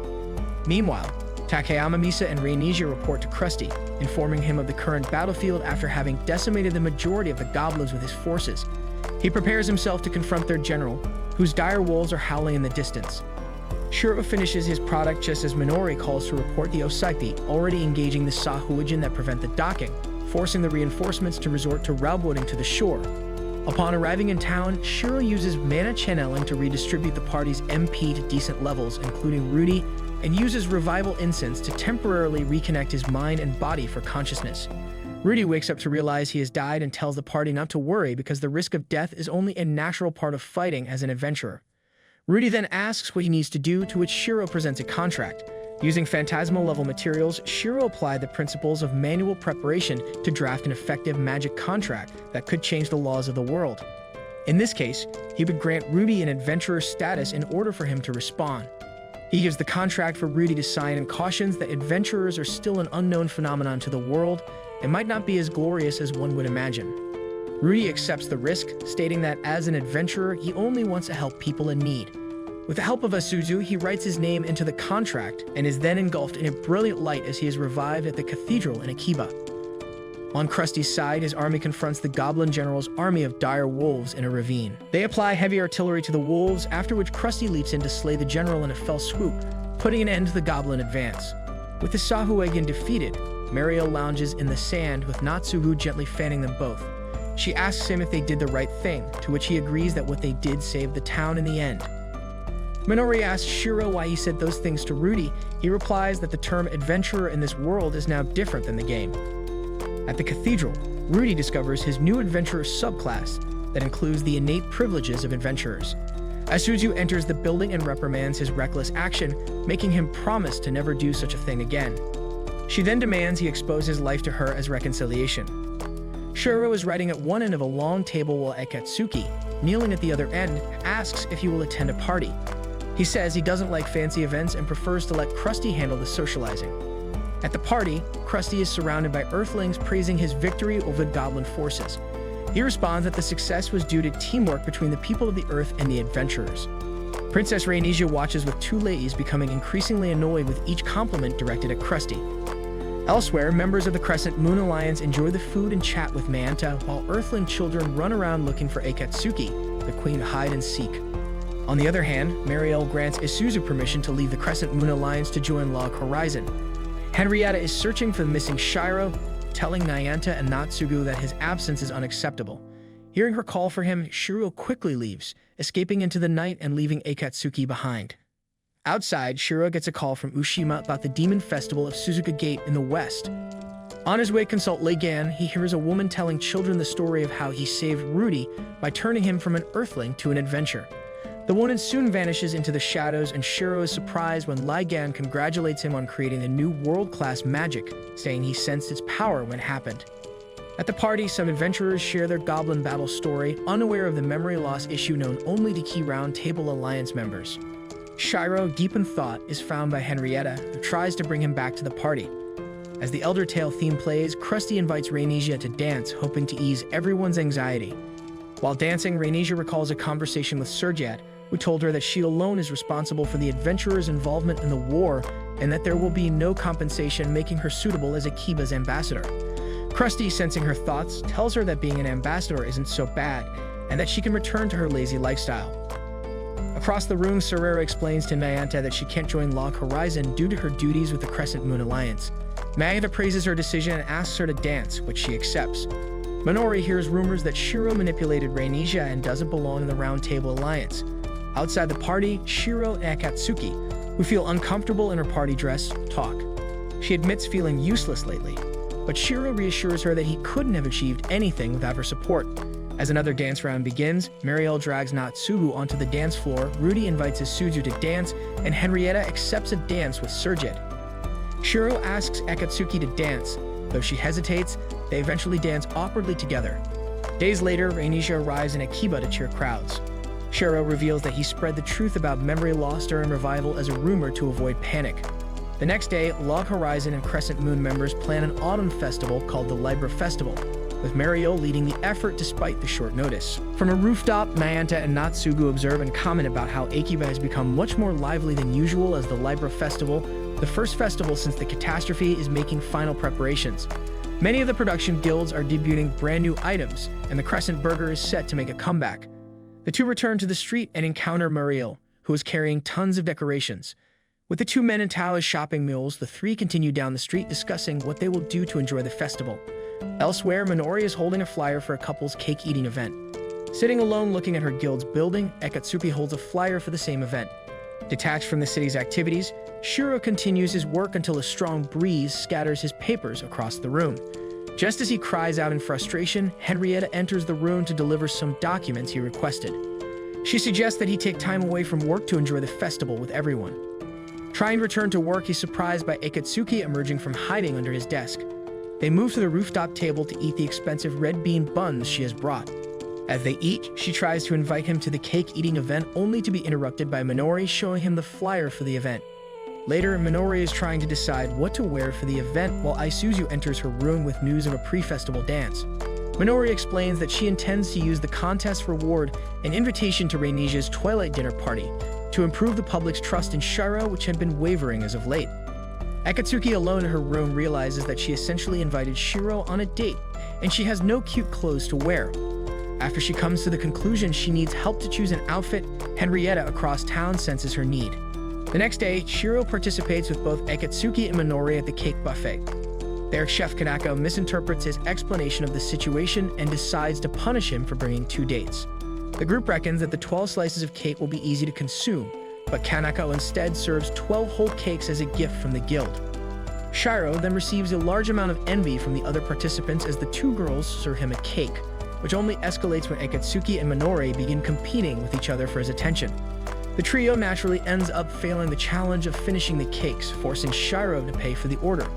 Meanwhile, Takayama Misa and Reinisia report to Krusty, informing him of the current battlefield after having decimated the majority of the goblins with his forces. He prepares himself to confront their general, whose dire wolves are howling in the distance. Shiroe finishes his product just as Minori calls to report the Osaipi already engaging the Sahuagin that prevent the docking, forcing the reinforcements to resort to railroading to the shore. Upon arriving in town, Shiroe uses mana channeling to redistribute the party's MP to decent levels, including Rudy, and uses revival incense to temporarily reconnect his mind and body for consciousness. Rudy wakes up to realize he has died and tells the party not to worry because the risk of death is only a natural part of fighting as an adventurer. Rudy then asks what he needs to do, to which Shiroe presents a contract. Using phantasmal-level materials, Shiroe applied the principles of manual preparation to draft an effective magic contract that could change the laws of the world. In this case, he would grant Rudy an adventurer status in order for him to respawn. He gives the contract for Rudy to sign and cautions that adventurers are still an unknown phenomenon to the world and might not be as glorious as one would imagine. Rudy accepts the risk, stating that as an adventurer, he only wants to help people in need. With the help of Isuzu, he writes his name into the contract and is then engulfed in a brilliant light as he is revived at the cathedral in Akiba. On Krusty's side, his army confronts the Goblin General's army of dire wolves in a ravine. They apply heavy artillery to the wolves, after which Krusty leaps in to slay the general in a fell swoop, putting an end to the Goblin advance. With the Sahuagin defeated, Marielle lounges in the sand with Naotsugu gently fanning them both. She asks him if they did the right thing, to which he agrees that what they did saved the town in the end. Minori asks Shiroe why he said those things to Rudy. He replies that the term adventurer in this world is now different than the game. At the cathedral, Rudy discovers his new adventurer subclass that includes the innate privileges of adventurers. Isuzu enters the building and reprimands his reckless action, making him promise to never do such a thing again. She then demands he expose his life to her as reconciliation. Shiroe is writing at one end of a long table while Akatsuki, kneeling at the other end, asks if he will attend a party. He says he doesn't like fancy events and prefers to let Krusty handle the socializing. At the party, Krusty is surrounded by Earthlings praising his victory over the Goblin forces. He responds that the success was due to teamwork between the people of the Earth and the adventurers. Princess Reinisia watches with two ladies, becoming increasingly annoyed with each compliment directed at Krusty. Elsewhere, members of the Crescent Moon Alliance enjoy the food and chat with Mayanta, while Earthling children run around looking for Akatsuki, the queen of hide and seek. On the other hand, Mariel grants Isuzu permission to leave the Crescent Moon Alliance to join Log Horizon. Henrietta is searching for the missing Shiroe, telling Nayanta and Naotsugu that his absence is unacceptable. Hearing her call for him, Shiroe quickly leaves, escaping into the night and leaving Akatsuki behind. Outside, Shiroe gets a call from Ushima about the Demon Festival of Suzuka Gate in the west. On his way to consult Leigan, he hears a woman telling children the story of how he saved Rudy by turning him from an earthling to an adventurer. The woman soon vanishes into the shadows, and Shiroe is surprised when Leigan congratulates him on creating the new world-class magic, saying he sensed its power when it happened. At the party, some adventurers share their goblin battle story, unaware of the memory loss issue known only to key Round Table Alliance members. Shiroe, deep in thought, is found by Henrietta, who tries to bring him back to the party. As the Elder Tale theme plays, Krusty invites Rhaenyra to dance, hoping to ease everyone's anxiety. While dancing, Rhaenyra recalls a conversation with Serjad, who told her that she alone is responsible for the adventurers' involvement in the war and that there will be no compensation, making her suitable as Akiba's ambassador. Krusty, sensing her thoughts, tells her that being an ambassador isn't so bad and that she can return to her lazy lifestyle. Across the room, Shiroe explains to Nayanta that she can't join Log Horizon due to her duties with the Crescent Moon Alliance. Nayanta praises her decision and asks her to dance, which she accepts. Minori hears rumors that Shiroe manipulated Rhaenyra and doesn't belong in the Round Table Alliance. Outside the party, Shiroe and Akatsuki, who feel uncomfortable in her party dress, talk. She admits feeling useless lately, but Shiroe reassures her that he couldn't have achieved anything without her support. As another dance round begins, Mariel drags Naotsugu onto the dance floor, Rudy invites Isuzu to dance, and Henrietta accepts a dance with Serjad. Shiroe asks Akatsuki to dance. Though she hesitates, they eventually dance awkwardly together. Days later, Rhaenyra arrives in Akiba to cheer crowds. Shiroe reveals that he spread the truth about memory loss during revival as a rumor to avoid panic. The next day, Log Horizon and Crescent Moon members plan an autumn festival called the Libra Festival, with Mariel leading the effort despite the short notice. From a rooftop, Nayanta and Naotsugu observe and comment about how Akiba has become much more lively than usual as the Libra Festival, the first festival since the catastrophe, is making final preparations. Many of the production guilds are debuting brand new items, and the Crescent Burger is set to make a comeback. The two return to the street and encounter Mariel, who is carrying tons of decorations. With the two men in Tala's shopping mules, the three continue down the street discussing what they will do to enjoy the festival. Elsewhere, Minori is holding a flyer for a couple's cake-eating event. Sitting alone looking at her guild's building, Akatsuki holds a flyer for the same event. Detached from the city's activities, Shiroe continues his work until a strong breeze scatters his papers across the room. Just as he cries out in frustration, Henrietta enters the room to deliver some documents he requested. She suggests that he take time away from work to enjoy the festival with everyone. Trying to return to work, he's surprised by Akatsuki emerging from hiding under his desk. They move to the rooftop table to eat the expensive red bean buns she has brought. As they eat, she tries to invite him to the cake-eating event only to be interrupted by Minori showing him the flyer for the event. Later, Minori is trying to decide what to wear for the event while Isuzu enters her room with news of a pre-festival dance. Minori explains that she intends to use the contest reward, an invitation to Rhaenyra's Twilight Dinner Party, to improve the public's trust in Shiroe, which had been wavering as of late. Akatsuki, alone in her room, realizes that she essentially invited Shiroe on a date, and she has no cute clothes to wear. After she comes to the conclusion she needs help to choose an outfit, Henrietta across town senses her need. The next day, Shiroe participates with both Akatsuki and Minori at the cake buffet. There, Chef Kanako misinterprets his explanation of the situation and decides to punish him for bringing 2 dates. The group reckons that the 12 slices of cake will be easy to consume, but Kanako instead serves 12 whole cakes as a gift from the guild. Shiroe then receives a large amount of envy from the other participants as the 2 girls serve him a cake, which only escalates when Akatsuki and Minori begin competing with each other for his attention. The trio naturally ends up failing the challenge of finishing the cakes, forcing Shiroe to pay for the order.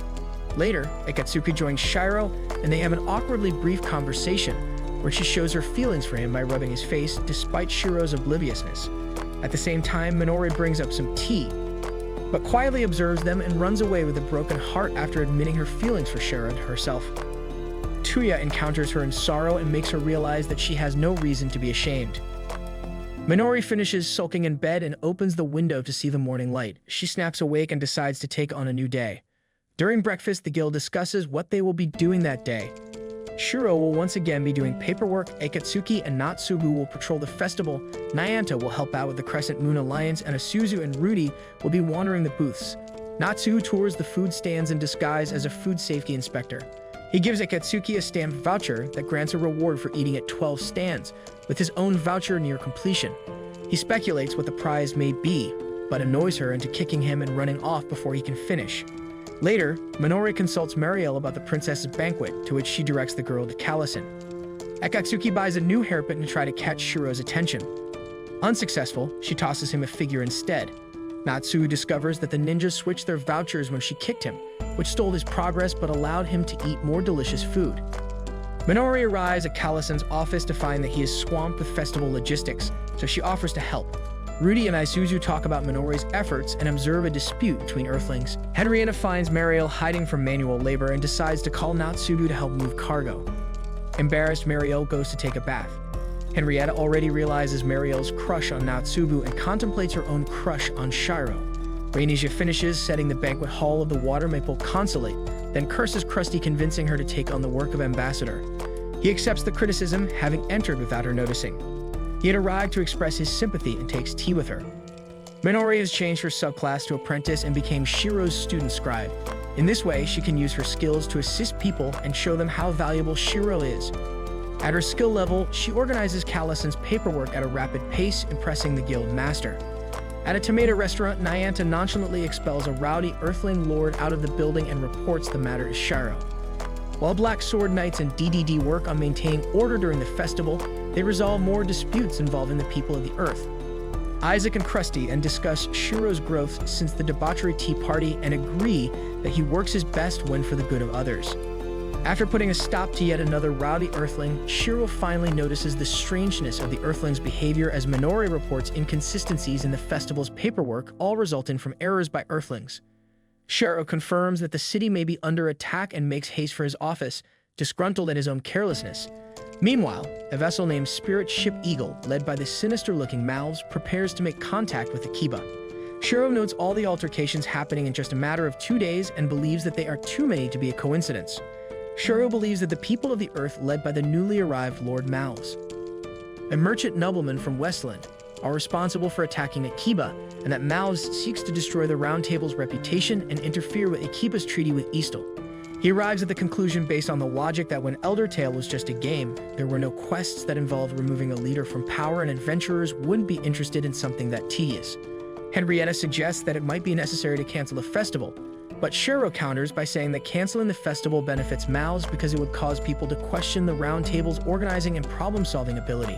Later, Akatsuki joins Shiroe, and they have an awkwardly brief conversation, where she shows her feelings for him by rubbing his face despite Shiroe's obliviousness. At the same time, Minori brings up some tea, but quietly observes them and runs away with a broken heart after admitting her feelings for Shiroe herself. Tuya encounters her in sorrow and makes her realize that she has no reason to be ashamed. Minori finishes sulking in bed and opens the window to see the morning light. She snaps awake and decides to take on a new day. During breakfast, the guild discusses what they will be doing that day. Shiroe will once again be doing paperwork, Akatsuki and Naotsugu will patrol the festival, Nayanta will help out with the Crescent Moon Alliance, and Isuzu and Rudy will be wandering the booths. Naotsugu tours the food stands in disguise as a food safety inspector. He gives Akatsuki a stamped voucher that grants a reward for eating at 12 stands, with his own voucher near completion. He speculates what the prize may be, but annoys her into kicking him and running off before he can finish. Later, Minori consults Marielle about the princess's banquet, to which she directs the girl to Callison. Akatsuki buys a new hairpin to try to catch Shiroe's attention. Unsuccessful, she tosses him a figure instead. Naotsugu discovers that the ninjas switched their vouchers when she kicked him, which stole his progress but allowed him to eat more delicious food. Minori arrives at Callison's office to find that he is swamped with festival logistics, so she offers to help. Rudy and Isuzu talk about Minori's efforts and observe a dispute between Earthlings. Henrietta finds Marielle hiding from manual labor and decides to call Naotsugu to help move cargo. Embarrassed, Marielle goes to take a bath. Henrietta already realizes Marielle's crush on Naotsugu and contemplates her own crush on Shiroe. Rainicia finishes setting the banquet hall of the Water Maple Consulate, then curses Krusty, convincing her to take on the work of ambassador. He accepts the criticism, having entered without her noticing. He had arrived to express his sympathy and takes tea with her. Minori has changed her subclass to apprentice and became Shiroe's student scribe. In this way, she can use her skills to assist people and show them how valuable Shiroe is. At her skill level, she organizes Callison's paperwork at a rapid pace, impressing the guild master. At a tomato restaurant, Nayanta nonchalantly expels a rowdy Earthling lord out of the building and reports the matter to Shiroe. While Black Sword Knights and DDD work on maintaining order during the festival, they resolve more disputes involving the people of the Earth. Isaac and Krusty discuss Shiroe's growth since the debauchery tea party and agree that he works his best when for the good of others. After putting a stop to yet another rowdy Earthling, Shiroe finally notices the strangeness of the Earthling's behavior as Minori reports inconsistencies in the festival's paperwork, all resulting from errors by Earthlings. Shiroe confirms that the city may be under attack and makes haste for his office, disgruntled at his own carelessness. Meanwhile, a vessel named Spirit Ship Eagle, led by the sinister-looking mouths, prepares to make contact with Akiba. Shiroe notes all the altercations happening in just a matter of 2 days and believes that they are too many to be a coincidence. Shiroe believes that the people of the Earth, led by the newly arrived Lord Mouths, a merchant nobleman from Westland, are responsible for attacking Akiba, and that Mouths seeks to destroy the Round Table's reputation and interfere with Akiba's treaty with Eastal. He arrives at the conclusion based on the logic that when Elder Tale was just a game, there were no quests that involved removing a leader from power, and adventurers wouldn't be interested in something that tedious. Henrietta suggests that it might be necessary to cancel the festival, but Shiroe counters by saying that canceling the festival benefits Mouths because it would cause people to question the Round Table's organizing and problem-solving ability.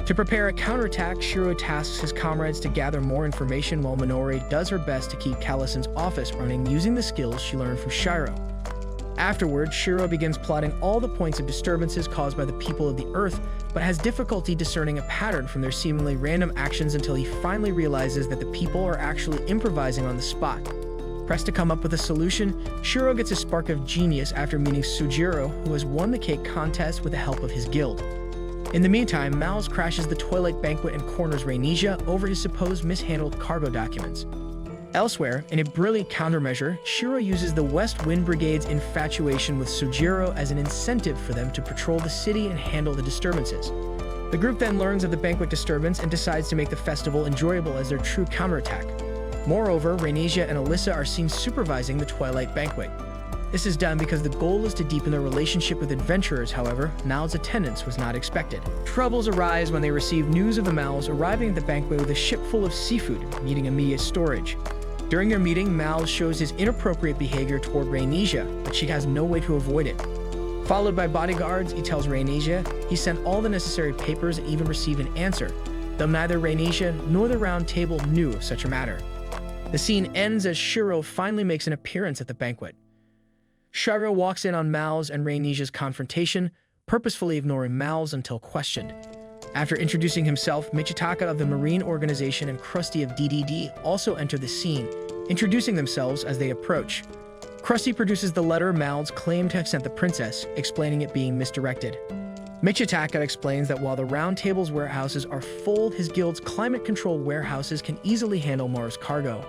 To prepare a counterattack, Shiroe tasks his comrades to gather more information while Minori does her best to keep Callison's office running using the skills she learned from Shiroe. Afterward, Shiroe begins plotting all the points of disturbances caused by the people of the Earth, but has difficulty discerning a pattern from their seemingly random actions until he finally realizes that the people are actually improvising on the spot. Pressed to come up with a solution, Shiroe gets a spark of genius after meeting Sujiro, who has won the cake contest with the help of his guild. In the meantime, Mouths crashes the Twilight Banquet and corners Rainicia over his supposed mishandled cargo documents. Elsewhere, in a brilliant countermeasure, Shiroe uses the West Wind Brigade's infatuation with Sujiro as an incentive for them to patrol the city and handle the disturbances. The group then learns of the banquet disturbance and decides to make the festival enjoyable as their true counterattack. Moreover, Rainicia and Alyssa are seen supervising the Twilight Banquet. This is done because the goal is to deepen their relationship with adventurers. However, Mal's attendance was not expected. Troubles arise when they receive news of the Mals arriving at the banquet with a ship full of seafood, needing immediate storage. During their meeting, Mal shows his inappropriate behavior toward Rainicia, but she has no way to avoid it. Followed by bodyguards, he tells Rainicia he sent all the necessary papers and even received an answer, though neither Rainicia nor the Round Table knew of such a matter. The scene ends as Shiroe finally makes an appearance at the banquet. Shiroe walks in on Mal's and Rainicia's confrontation, purposefully ignoring Mal's until questioned. After introducing himself, Michitaka of the Marine Organization and Krusty of DDD also enter the scene, introducing themselves as they approach. Krusty produces the letter Mal's claimed to have sent the princess, explaining it being misdirected. Michitaka explains that while the Round Table's warehouses are full, his guild's climate-controlled warehouses can easily handle Mars cargo.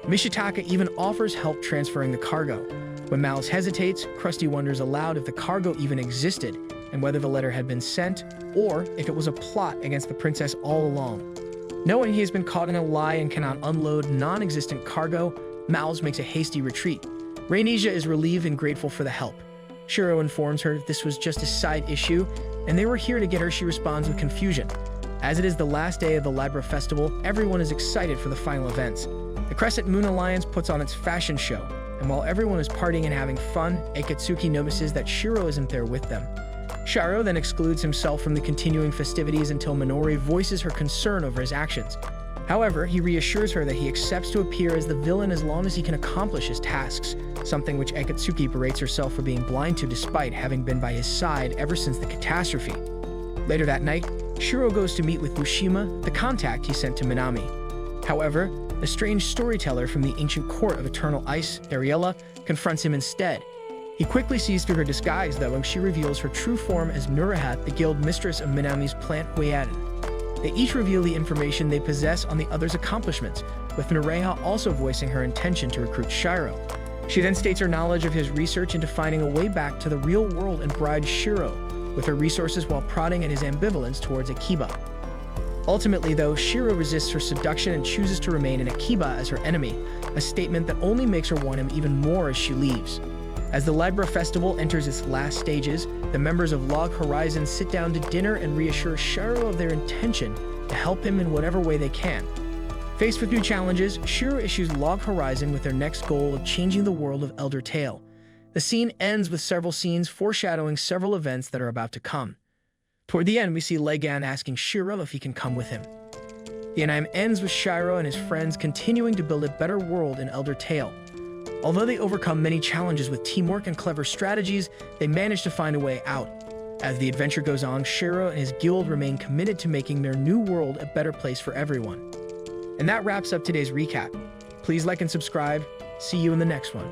Michitaka even offers help transferring the cargo. When Miles hesitates, Krusty wonders aloud if the cargo even existed and whether the letter had been sent or if it was a plot against the princess all along. Knowing he has been caught in a lie and cannot unload non-existent cargo, Miles makes a hasty retreat. Rhaenyra is relieved and grateful for the help. Shiroe informs her that this was just a side issue and they were here to get her. She responds with confusion. As it is the last day of the Libra Festival, everyone is excited for the final events. The Crescent Moon Alliance puts on its fashion show, and while everyone is partying and having fun, Akatsuki notices that Shiroe isn't there with them. Shiroe then excludes himself from the continuing festivities until Minori voices her concern over his actions. However, he reassures her that he accepts to appear as the villain as long as he can accomplish his tasks, something which Akatsuki berates herself for being blind to despite having been by his side ever since the catastrophe. Later that night, Shiroe goes to meet with Bushima, the contact he sent to Minami. However, a strange storyteller from the ancient court of eternal ice, Ariella, confronts him instead. He quickly sees through her disguise, though, and she reveals her true form as Nurahat, the guild mistress of Minami's plant Huayadin. They each reveal the information they possess on the other's accomplishments, with Nureha also voicing her intention to recruit Shiroe. She then states her knowledge of his research into finding a way back to the real world and brides Shiroe with her resources while prodding at his ambivalence towards Akiba. Ultimately, though, Shiroe resists her seduction and chooses to remain in Akiba as her enemy, a statement that only makes her want him even more as she leaves. As the Libra Festival enters its last stages, the members of Log Horizon sit down to dinner and reassure Shiroe of their intention to help him in whatever way they can. Faced with new challenges, Shiroe issues Log Horizon with their next goal of changing the world of Elder Tale. The scene ends with several scenes foreshadowing several events that are about to come. Toward the end, we see Legan asking Shiroe if he can come with him. The anime ends with Shiroe and his friends continuing to build a better world in Elder Tale. Although they overcome many challenges with teamwork and clever strategies, they manage to find a way out. As the adventure goes on, Shiroe and his guild remain committed to making their new world a better place for everyone. And that wraps up today's recap. Please like and subscribe. See you in the next one.